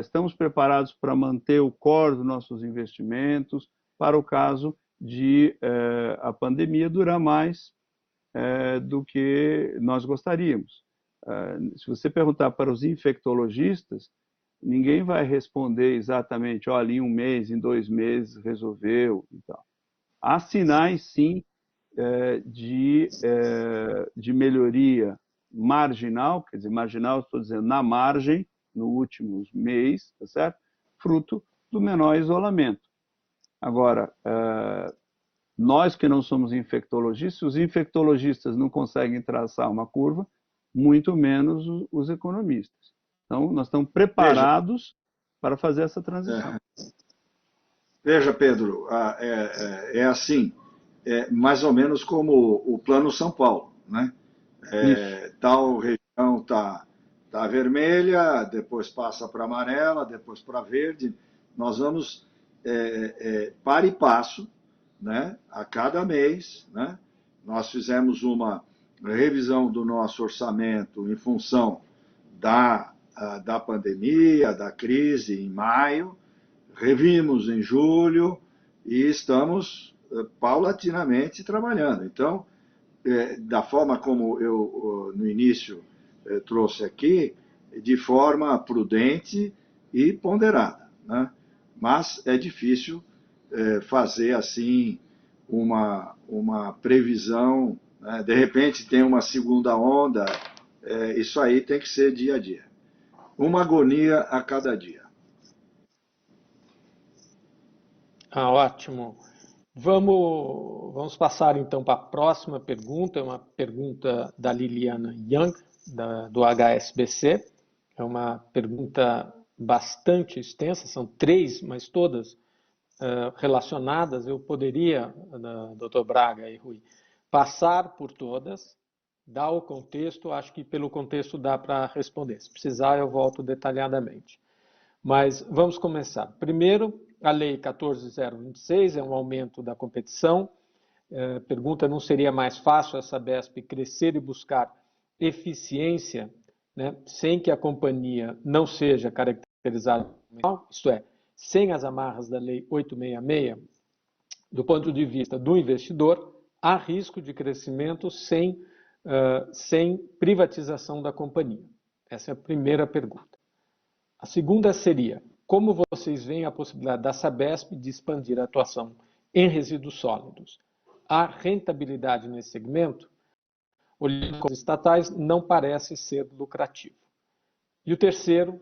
estamos preparados para manter o core dos nossos investimentos para o caso de a pandemia durar mais do que nós gostaríamos. Se você perguntar para os infectologistas, ninguém vai responder exatamente, olha, em 1 mês, em 2 meses resolveu e tal. Há sinais, sim, de melhoria marginal, quer dizer, marginal, estou dizendo, na margem, no último mês, tá certo? Fruto do menor isolamento. Agora, nós que não somos infectologistas, os infectologistas não conseguem traçar uma curva, muito menos os economistas. Então, nós estamos preparados para fazer essa transição. Veja, Pedro, é assim, mais ou menos como o Plano São Paulo, né? Tal região está vermelha, depois passa para amarela, depois para verde. nós vamos par e passo, né, a cada mês, né? Nós fizemos uma revisão do nosso orçamento em função da pandemia, da crise em maio, revimos em julho e estamos paulatinamente trabalhando. Então, da forma como eu no início trouxe aqui, de forma prudente e ponderada, né? Mas é difícil fazer assim uma previsão, né? De repente tem uma segunda onda, isso aí tem que ser dia a dia. Uma agonia a cada dia. Ótimo. Vamos passar então para a próxima pergunta, é uma pergunta da Liliana Young, do HSBC. É uma pergunta bastante extensa, são 3, mas todas relacionadas. Eu poderia, Dr. Braga e Rui, passar por todas, dar o contexto, acho que pelo contexto dá para responder. Se precisar, eu volto detalhadamente. Mas vamos começar. Primeiro, a Lei 14.026 é um aumento da competição. Pergunta, não seria mais fácil a Sabesp crescer e buscar eficiência, né, sem que a companhia não seja caracterizada, isto é, sem as amarras da Lei 866, do ponto de vista do investidor, há risco de crescimento sem privatização da companhia? Essa é a primeira pergunta. A segunda seria, como vocês veem a possibilidade da Sabesp de expandir a atuação em resíduos sólidos? A rentabilidade nesse segmento, olhando com os estatais, não parece ser lucrativo. E o terceiro,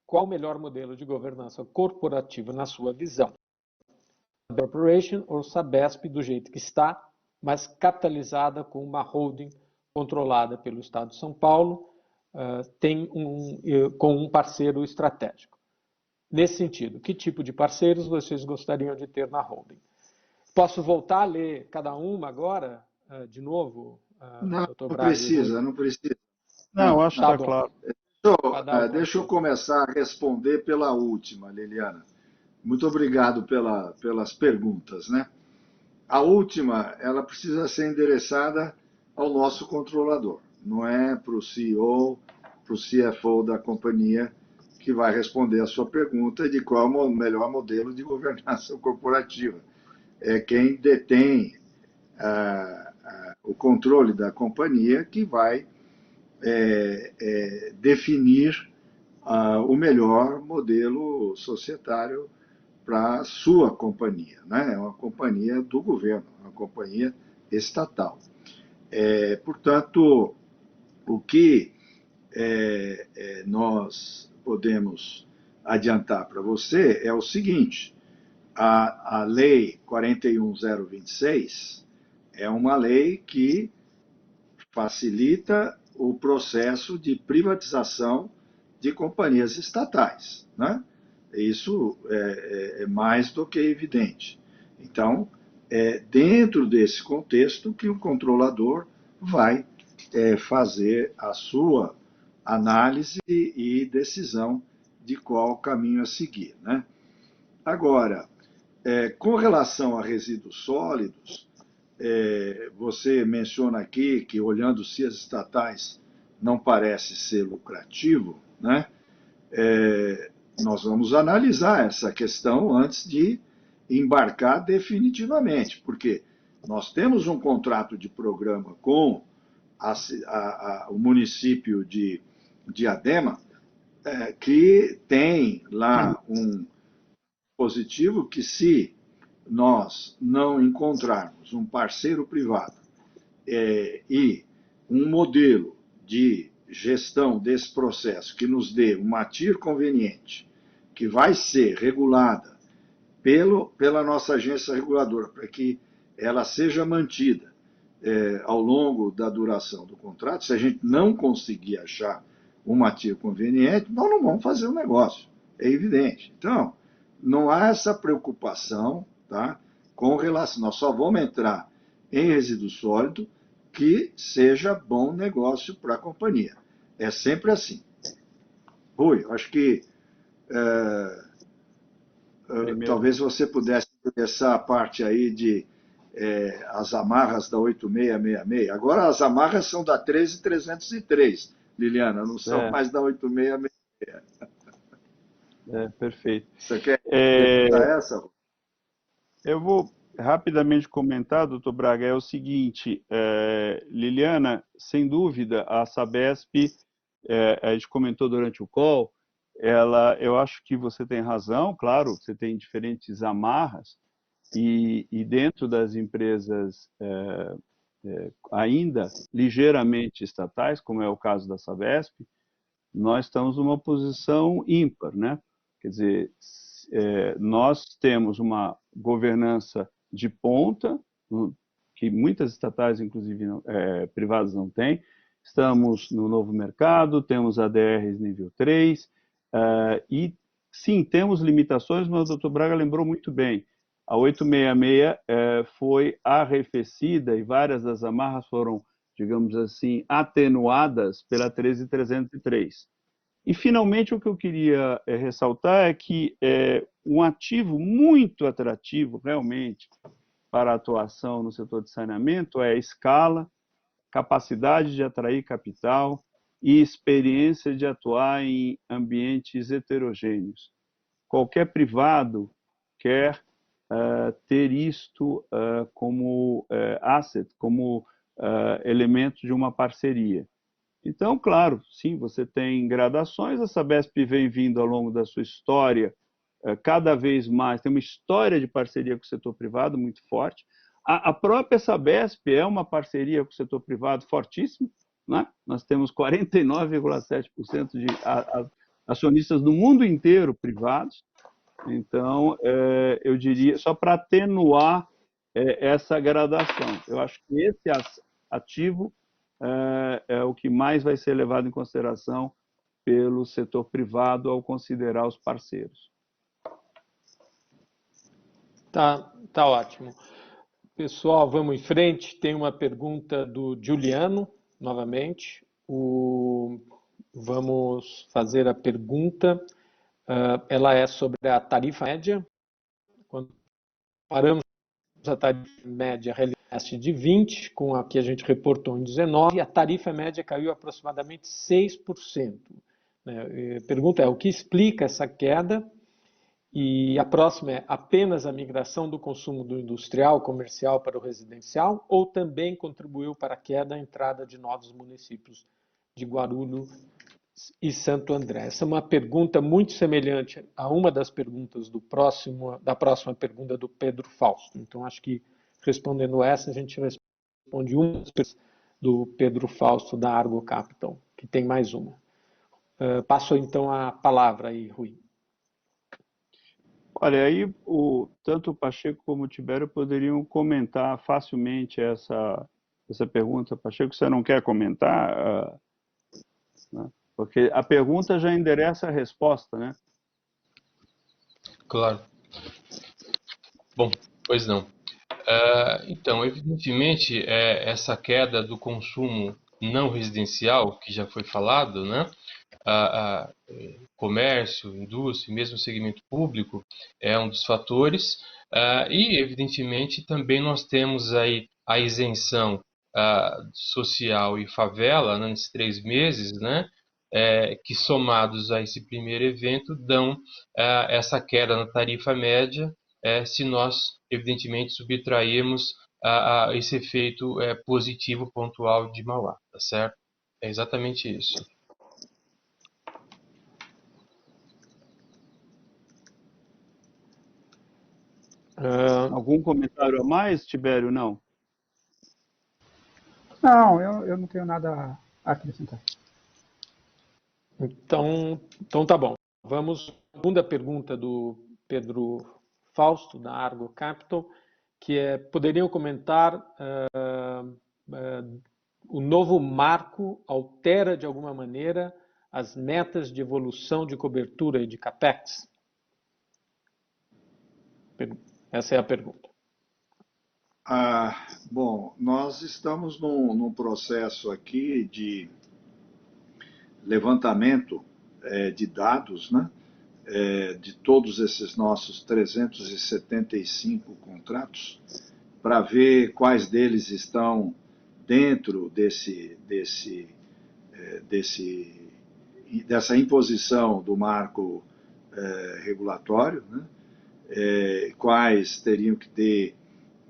qual o melhor modelo de governança corporativa na sua visão? Corporation ou Sabesp do jeito que está, mas capitalizada com uma holding controlada pelo Estado de São Paulo, com um parceiro estratégico. Nesse sentido, que tipo de parceiros vocês gostariam de ter na holding? Posso voltar a ler cada uma agora, de novo, Não, Dr. não Braga? precisa, não precisa. Não, acho que Tá está bom. claro. Deixa eu começar a responder pela última, Liliana. Muito obrigado pelas perguntas, né? A última, ela precisa ser endereçada ao nosso controlador, não é para o CEO, para o CFO da companhia, que vai responder a sua pergunta de qual é o melhor modelo de governança corporativa. É quem detém o controle da companhia que vai definir o melhor modelo societário para a sua companhia, né? É uma companhia do governo, uma companhia estatal. Portanto, o que nós podemos adiantar para você é o seguinte: a Lei 41.026 é uma lei que facilita o processo de privatização de companhias estatais, né? Isso é mais do que evidente. Então, é dentro desse contexto que o controlador vai fazer a sua análise e decisão de qual caminho a seguir, né? Agora, com relação a resíduos sólidos, você menciona aqui que, olhando se as estatais não parece ser lucrativo, né? Nós vamos analisar essa questão antes de embarcar definitivamente, porque nós temos um contrato de programa com o município de Diadema, que tem lá um positivo que, se nós não encontrarmos um parceiro privado e um modelo de gestão desse processo que nos dê uma TIR conveniente, que vai ser regulada pela nossa agência reguladora, para que ela seja mantida ao longo da duração do contrato, se a gente não conseguir achar uma TIR conveniente, nós não vamos fazer o negócio, é evidente. Então, não há essa preocupação, tá, com relação, nós só vamos entrar em resíduo sólido que seja bom negócio para a companhia. É sempre assim. Rui, acho que primeiro. Talvez você pudesse essa parte aí de as amarras da 8666. Agora as amarras são da 13303, Liliana, não são mais da 8666. Perfeito. Você quer complementar essa? Eu vou rapidamente comentar, doutor Braga, é o seguinte, Liliana, sem dúvida, a Sabesp, a gente comentou durante o call, eu acho que você tem razão, claro, você tem diferentes amarras, e dentro das empresas ainda ligeiramente estatais, como é o caso da Sabesp, nós estamos numa posição ímpar, né? Quer dizer, nós temos uma governança de ponta, que muitas estatais, inclusive privadas, não têm. Estamos no novo mercado, temos ADRs nível 3, e sim, temos limitações, mas o Dr. Braga lembrou muito bem. A 866 foi arrefecida e várias das amarras foram, digamos assim, atenuadas pela 13303. E, finalmente, o que eu queria ressaltar é que um ativo muito atrativo, realmente, para a atuação no setor de saneamento é a escala, capacidade de atrair capital e experiência de atuar em ambientes heterogêneos. Qualquer privado quer ter isto como asset, como elemento de uma parceria. Então, claro, sim, você tem gradações, a Sabesp vem vindo ao longo da sua história cada vez mais, tem uma história de parceria com o setor privado muito forte. A própria Sabesp é uma parceria com o setor privado fortíssima, né? Nós temos 49,7% de acionistas do mundo inteiro privados. Então, eu diria, só para atenuar essa gradação, eu acho que esse ativo é o que mais vai ser levado em consideração pelo setor privado ao considerar os parceiros. Tá ótimo. Pessoal, vamos em frente. Tem uma pergunta do Juliano, novamente. Vamos fazer a pergunta. Ela é sobre a tarifa média. Quando paramos a tarifa média de 20, com a que a gente reportou em 19, a tarifa média caiu aproximadamente 6%. A pergunta é, o que explica essa queda? E a próxima é apenas a migração do consumo do industrial, comercial para o residencial, ou também contribuiu para a queda a entrada de novos municípios de Guarulhos e Santo André? Essa é uma pergunta muito semelhante a uma das perguntas da próxima pergunta do Pedro Fausto. Então, acho que respondendo essa, a gente responde uma do Pedro Fausto, da Argo Capital, que tem mais uma. Passo, então, a palavra aí, Rui. Olha, aí tanto o Pacheco como o Tibério poderiam comentar facilmente essa pergunta. Pacheco, você não quer comentar? Né? Porque a pergunta já endereça a resposta, né? Claro. Bom, pois não. Então, evidentemente, essa queda do consumo não residencial, que já foi falado, né? Comércio, indústria, mesmo segmento público, é um dos fatores. E, evidentemente, também nós temos aí a isenção social e favela, né, nesses 3 meses, né? Que somados a esse primeiro evento dão essa queda na tarifa média, se nós, evidentemente, subtrairmos esse efeito positivo pontual de Mauá, tá certo? É exatamente isso. Algum comentário a mais, Tibério? Não? Não, eu não tenho nada a acrescentar. Então tá bom. Vamos à segunda pergunta do Pedro Fausto, da Argo Capital, que poderiam comentar o novo marco altera de alguma maneira as metas de evolução de cobertura e de CAPEX? Essa é a pergunta. Bom, nós estamos num processo aqui de levantamento de dados, né, de todos esses nossos 375 contratos, para ver quais deles estão dentro dessa imposição do marco regulatório, né? Quais teriam que ter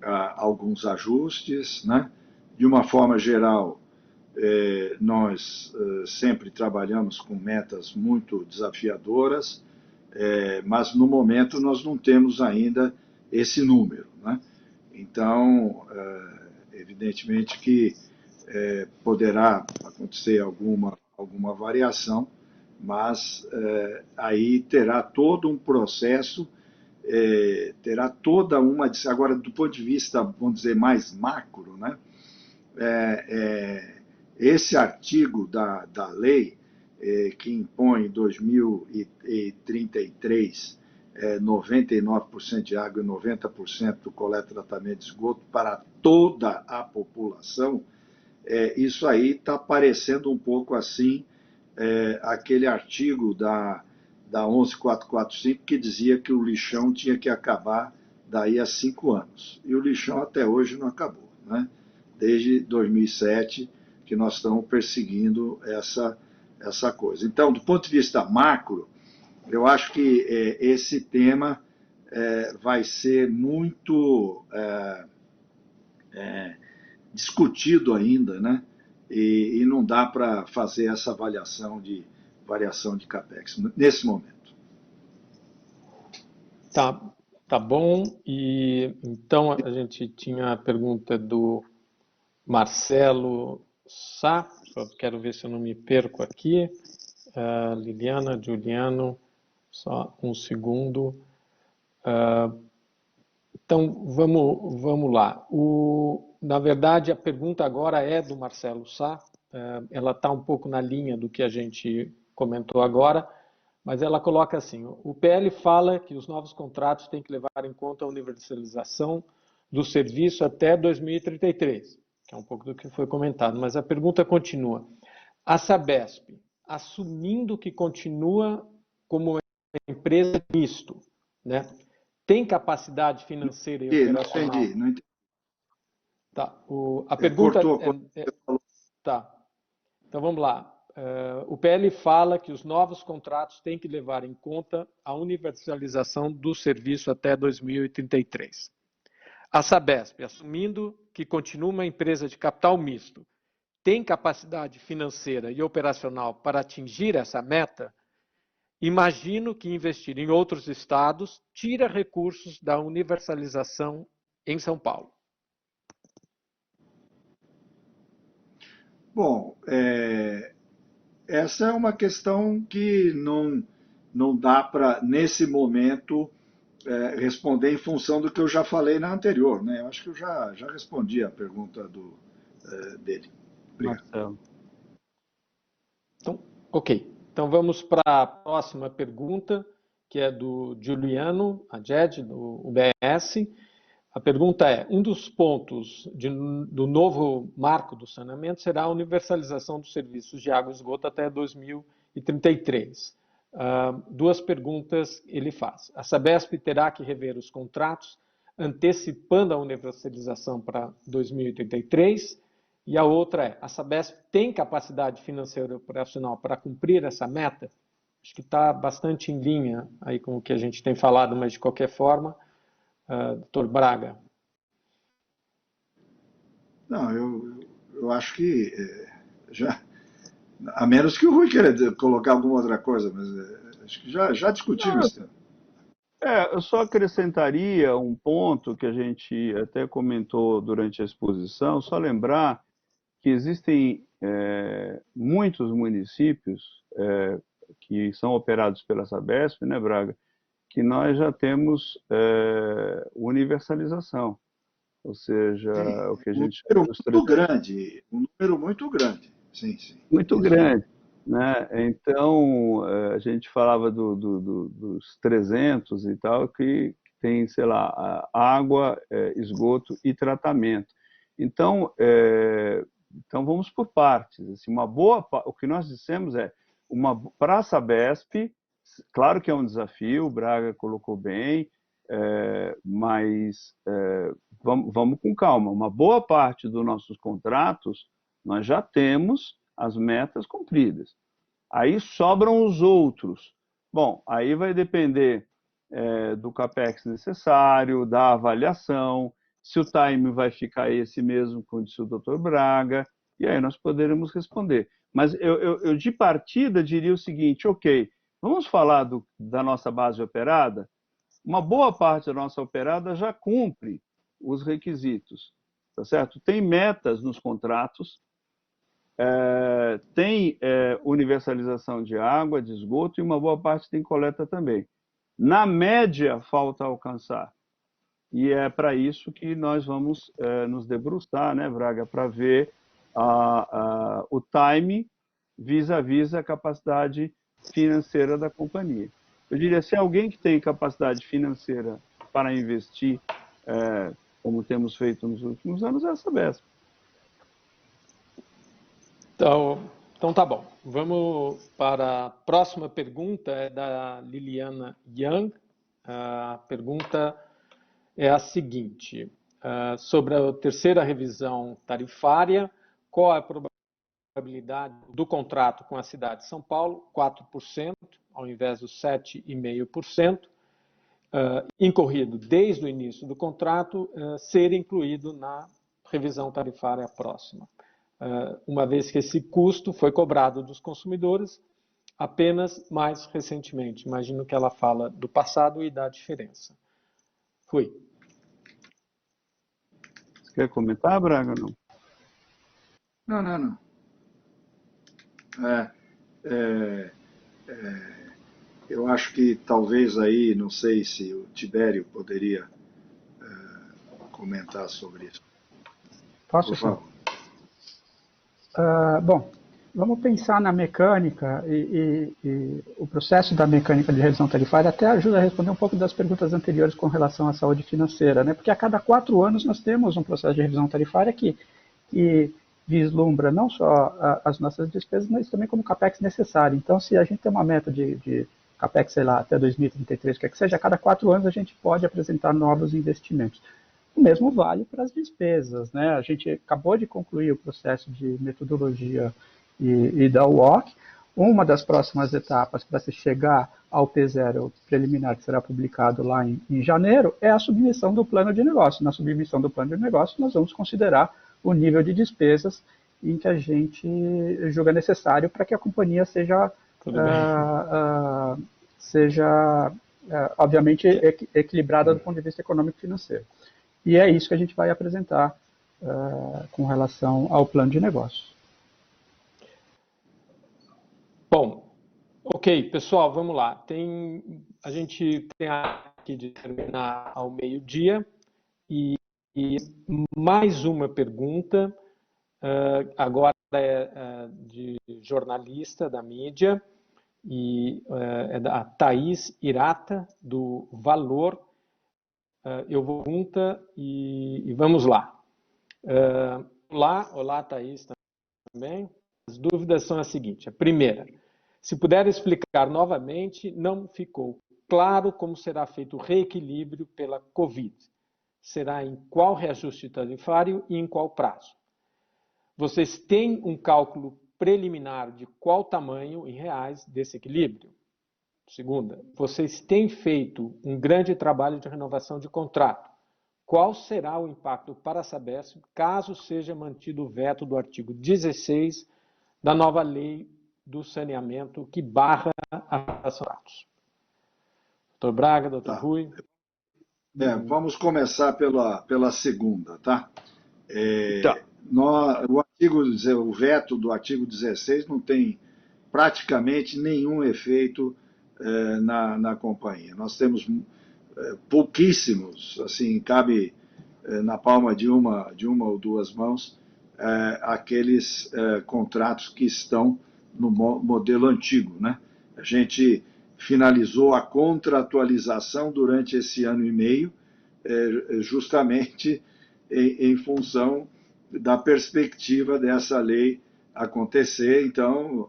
alguns ajustes, né? De uma forma geral, nós sempre trabalhamos com metas muito desafiadoras, mas no momento nós não temos ainda esse número, né? Então, evidentemente que poderá acontecer alguma variação, mas aí terá todo um processo, terá toda uma... Agora, do ponto de vista, vamos dizer, mais macro, né? Esse artigo da lei que impõe em 2033 99% de água e 90% do coleta e tratamento de esgoto para toda a população, isso aí está parecendo um pouco assim aquele artigo da 11445 que dizia que o lixão tinha que acabar daí a 5 anos. E o lixão até hoje não acabou, né? Desde 2007 que nós estamos perseguindo essa coisa. Então, do ponto de vista macro, eu acho que esse tema vai ser muito discutido ainda, né? E não dá para fazer essa avaliação de variação de CAPEX nesse momento. Tá bom. E então a gente tinha a pergunta do Marcelo Sá. Só quero ver se eu não me perco aqui. Liliana, Juliano, só um segundo. Então, vamos lá. Na verdade, a pergunta agora é do Marcelo Sá. Ela está um pouco na linha do que a gente comentou agora, mas ela coloca assim: o PL fala que os novos contratos têm que levar em conta a universalização do serviço até 2033, que é um pouco do que foi comentado, mas a pergunta continua. A Sabesp, assumindo que continua como empresa misto, né? Tem capacidade financeira e operacional? Não entendi. Tá. A pergunta cortou. Tá. Então vamos lá. O PL fala que os novos contratos têm que levar em conta a universalização do serviço até 2033. A Sabesp, assumindo que continua uma empresa de capital misto, tem capacidade financeira e operacional para atingir essa meta? Imagino que investir em outros estados tira recursos da universalização em São Paulo. Bom, essa é uma questão que não dá para, nesse momento, responder em função do que eu já falei na anterior, né? Eu acho que eu já respondi a pergunta dele. Obrigado. Marcelo. Então, ok. Então vamos para a próxima pergunta, que é do Juliano Adjed, do UBS. A pergunta é: um dos pontos do novo marco do saneamento será a universalização dos serviços de água e esgoto até 2033. Duas perguntas ele faz. A Sabesp terá que rever os contratos antecipando a universalização para 2033? E a outra é: a Sabesp tem capacidade financeira e operacional para cumprir essa meta? Acho que está bastante em linha aí com o que a gente tem falado, mas de qualquer forma, Dr. Braga. Não, eu acho que já, a menos que o Rui queira colocar alguma outra coisa, mas acho que já discutimos esse tema. Eu só acrescentaria um ponto que a gente até comentou durante a exposição, só lembrar que existem muitos municípios que são operados pela Sabesp, né, Braga, que nós já temos universalização, ou seja, Sim, o que a gente... Um número muito grande, sim. Muito grande, né? Então, a gente falava dos 300 e tal, que tem, sei lá, água, esgoto e tratamento. Então vamos por partes. Assim, o que nós dissemos para a Sabesp claro que é um desafio, o Braga colocou bem, mas vamos com calma. Uma boa parte dos nossos contratos, nós já temos as metas cumpridas. Aí sobram os outros. Bom, aí vai depender do capex necessário, da avaliação, se o time vai ficar esse mesmo, como disse o Dr. Braga, e aí nós poderemos responder. Mas eu de partida diria o seguinte, ok, vamos falar da nossa base operada? Uma boa parte da nossa operada já cumpre os requisitos, tá certo? Tem metas nos contratos, tem universalização de água, de esgoto, e uma boa parte tem coleta também. Na média, falta alcançar. E é para isso que nós vamos nos debruçar, né, Braga, para ver o time vis-à-vis a capacidade financeira da companhia. Eu diria, se alguém que tem capacidade financeira para investir, como temos feito nos últimos anos, é a Sabesp. Então tá bom. Vamos para a próxima pergunta, é da Liliana Young. A pergunta é a seguinte, sobre a terceira revisão tarifária, qual é a probabilidade do contrato com a cidade de São Paulo, 4%, ao invés dos 7,5%, incorrido desde o início do contrato, ser incluído na revisão tarifária próxima, uma vez que esse custo foi cobrado dos consumidores apenas mais recentemente. Imagino que ela fala do passado e da diferença. Fui. Você quer comentar, Braga? Não. Não. Eu acho que talvez aí, não sei se o Tibério poderia comentar sobre isso. Posso, por favor. Bom, vamos pensar na mecânica e o processo da mecânica de revisão tarifária até ajuda a responder um pouco das perguntas anteriores com relação à saúde financeira, né? Porque a cada 4 anos nós temos um processo de revisão tarifária que vislumbra não só as nossas despesas, mas também como capex necessário. Então, se a gente tem uma meta de capex, sei lá, até 2033, quer que seja, a cada 4 anos a gente pode apresentar novos investimentos. O mesmo vale para as despesas, né? A gente acabou de concluir o processo de metodologia e da WOC. Uma das próximas etapas para se chegar ao P0 preliminar, que será publicado lá em janeiro, é a submissão do plano de negócio. Na submissão do plano de negócio, nós vamos considerar o nível de despesas em que a gente julga necessário para que a companhia seja obviamente, equilibrada do ponto de vista econômico e financeiro. E é isso que a gente vai apresentar com relação ao plano de negócio. Bom, ok, pessoal, vamos lá. A gente tem aqui de terminar ao meio-dia e mais uma pergunta, agora é de jornalista da mídia, e é da Thaís Irata, do Valor. Eu vou pergunta e vamos lá. Olá, Thaís também. As dúvidas são as seguintes. A primeira, se puder explicar novamente, não ficou claro como será feito o reequilíbrio pela Covid. Será em qual reajuste tarifário e em qual prazo? Vocês têm um cálculo preliminar de qual tamanho em reais desse equilíbrio? Segunda, vocês têm feito um grande trabalho de renovação de contrato. Qual será o impacto para a Sabesp caso seja mantido o veto do artigo 16 da nova lei do saneamento que barra a contratos? Doutor Braga, doutor Rui. Vamos começar pela segunda, tá? O veto do artigo 16 não tem praticamente nenhum efeito na companhia. Nós temos pouquíssimos, assim, cabe na palma de uma ou duas mãos, aqueles contratos que estão no modelo antigo, né? A gente finalizou a contratualização durante esse ano e meio, justamente em função da perspectiva dessa lei acontecer. Então,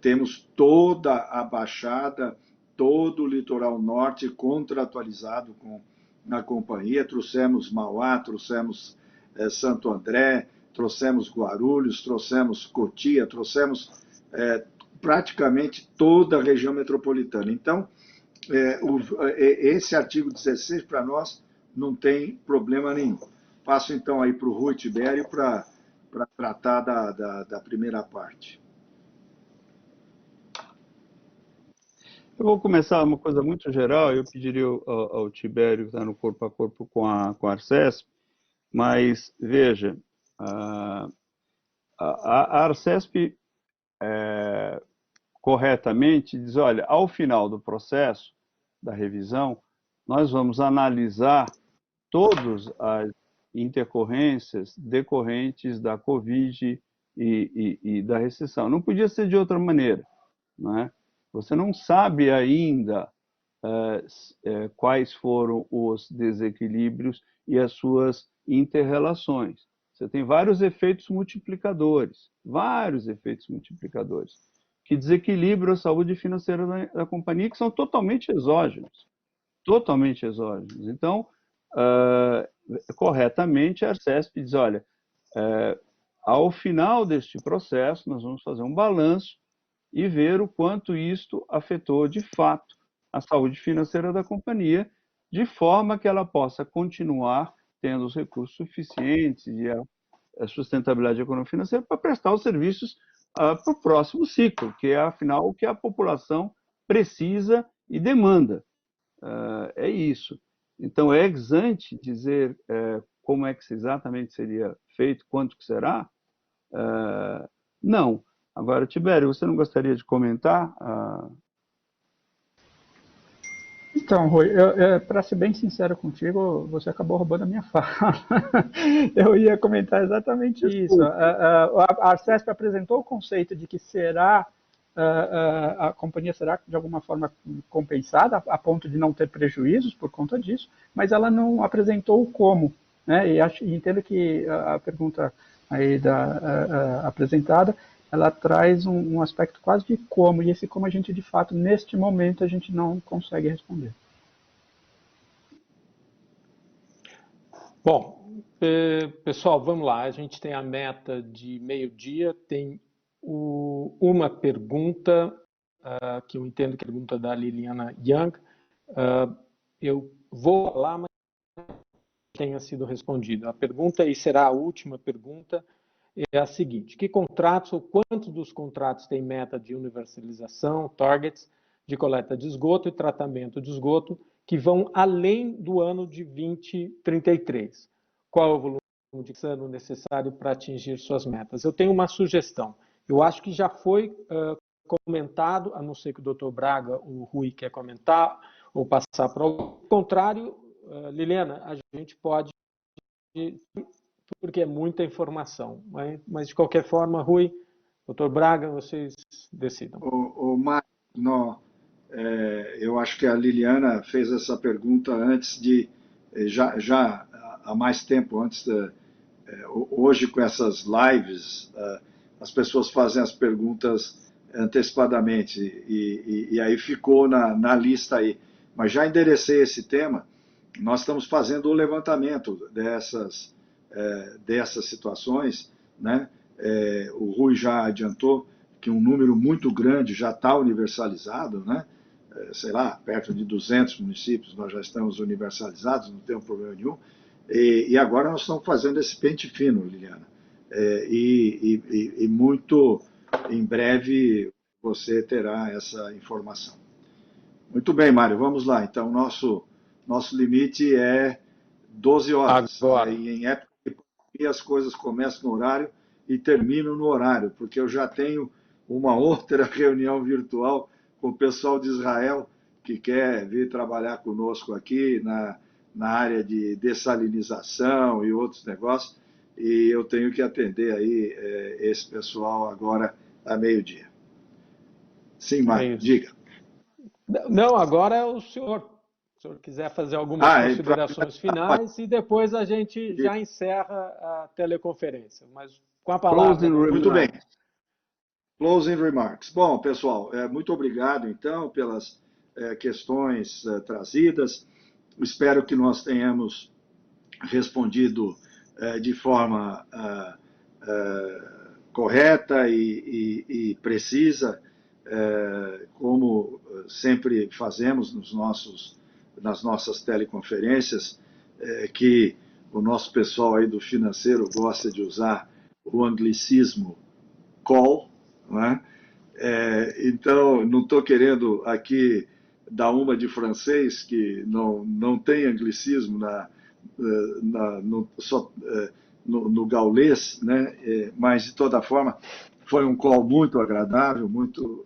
temos toda a Baixada, todo o litoral norte contratualizado com a companhia. Trouxemos Mauá, trouxemos Santo André, trouxemos Guarulhos, trouxemos Cotia, trouxemos praticamente toda a região metropolitana. Então, esse artigo 16 para nós não tem problema nenhum. Passo então aí para o Rui Tibério para tratar da primeira parte. Eu vou começar uma coisa muito geral, eu pediria ao Tibério estar no corpo a corpo com a Arcesp, mas veja, a Arcesp corretamente diz, olha, ao final do processo da revisão, nós vamos analisar todas as intercorrências decorrentes da Covid e da recessão. Não podia ser de outra maneira, não é? Você não sabe ainda quais foram os desequilíbrios e as suas interrelações. Você tem vários efeitos multiplicadores, que desequilibram a saúde financeira da companhia, que são totalmente exógenos. Então, corretamente, a Arcesp diz, olha, ao final deste processo, nós vamos fazer um balanço e ver o quanto isto afetou, de fato, a saúde financeira da companhia, de forma que ela possa continuar tendo os recursos suficientes e a sustentabilidade econômica financeira para prestar os serviços para o próximo ciclo, que é, afinal, o que a população precisa e demanda. É isso. Então, é ex ante dizer como é que exatamente seria feito, quanto que será? Não. Agora, Tibério, você não gostaria de comentar? Então, Rui, para ser bem sincero contigo, você acabou roubando a minha fala. Eu ia comentar exatamente isso. A Arcesp apresentou o conceito de que a companhia será de alguma forma compensada a ponto de não ter prejuízos por conta disso, mas ela não apresentou o como, né? E entendo que a pergunta aí apresentada, ela traz um aspecto quase de como, e esse como a gente, de fato, neste momento, a gente não consegue responder. Bom, pessoal, vamos lá. A gente tem a meta de meio-dia, tem uma pergunta, que eu entendo que é a pergunta da Liliana Young. Eu vou lá, mas tenha sido respondido. A pergunta, e será a última pergunta, é a seguinte: que contratos ou quantos dos contratos têm meta de universalização, targets, de coleta de esgoto e tratamento de esgoto, que vão além do ano de 2033? Qual é o volume de insano necessário para atingir suas metas? Eu tenho uma sugestão. Eu acho que já foi comentado, a não ser que o Dr. Braga, o Rui, quer comentar ou passar para o contrário. Liliana, a gente pode, porque é muita informação. Mas, de qualquer forma, Rui, Dr. Braga, vocês decidam. O Marcos, eu acho que a Liliana fez essa pergunta antes de, já há mais tempo, hoje com essas lives, as pessoas fazem as perguntas antecipadamente, e aí ficou na lista aí. Mas já enderecei esse tema, nós estamos fazendo o levantamento dessas situações, né? O Rui já adiantou que um número muito grande já está universalizado, né? Sei lá, perto de 200 municípios nós já estamos universalizados, não tem problema nenhum. E agora nós estamos fazendo esse pente fino, Liliana. E muito em breve você terá essa informação. Muito bem, Mário, vamos lá. Então, nosso limite é 12 horas. Agora. Em época de pandemia, as coisas começam no horário e terminam no horário, porque eu já tenho uma outra reunião virtual com o pessoal de Israel que quer vir trabalhar conosco aqui na área de dessalinização e outros negócios, e eu tenho que atender aí esse pessoal agora a meio-dia. Sim, Mário, diga. Não, agora é o senhor. Se o senhor quiser fazer algumas considerações finais e depois a gente já encerra a teleconferência. Mas com a palavra. Muito bem. Closing remarks. Bom, pessoal, muito obrigado, então, pelas questões trazidas. Espero que nós tenhamos respondido de forma correta e precisa, como sempre fazemos nas nossas teleconferências, que o nosso pessoal aí do financeiro gosta de usar o anglicismo call, né? Então, não estou querendo aqui dar uma de francês, que não tem anglicismo no gaulês, né? Mas, de toda forma, foi um call muito agradável, muito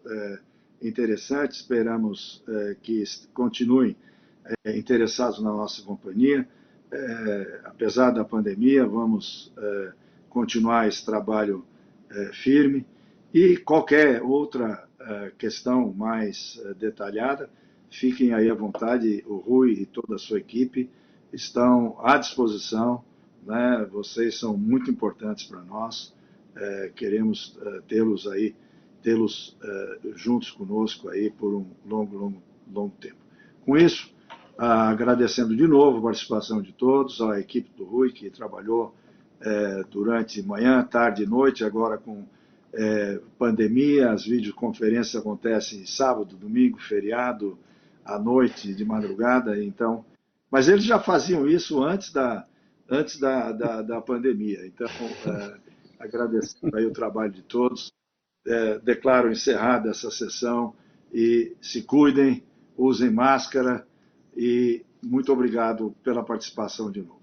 interessante. Esperamos que continuem interessados na nossa companhia. Apesar da pandemia, vamos continuar esse trabalho firme. E qualquer outra questão mais detalhada, fiquem aí à vontade. O Rui e toda a sua equipe estão à disposição, né? Vocês são muito importantes para nós. Queremos tê-los juntos conosco aí por um longo tempo. Com isso, agradecendo de novo a participação de todos, a equipe do Rui, que trabalhou durante manhã, tarde e noite, agora com pandemia, as videoconferências acontecem sábado, domingo, feriado, à noite, de madrugada, então... Mas eles já faziam isso antes da pandemia, então, agradecendo aí o trabalho de todos, declaro encerrada essa sessão e se cuidem, usem máscara e muito obrigado pela participação de novo.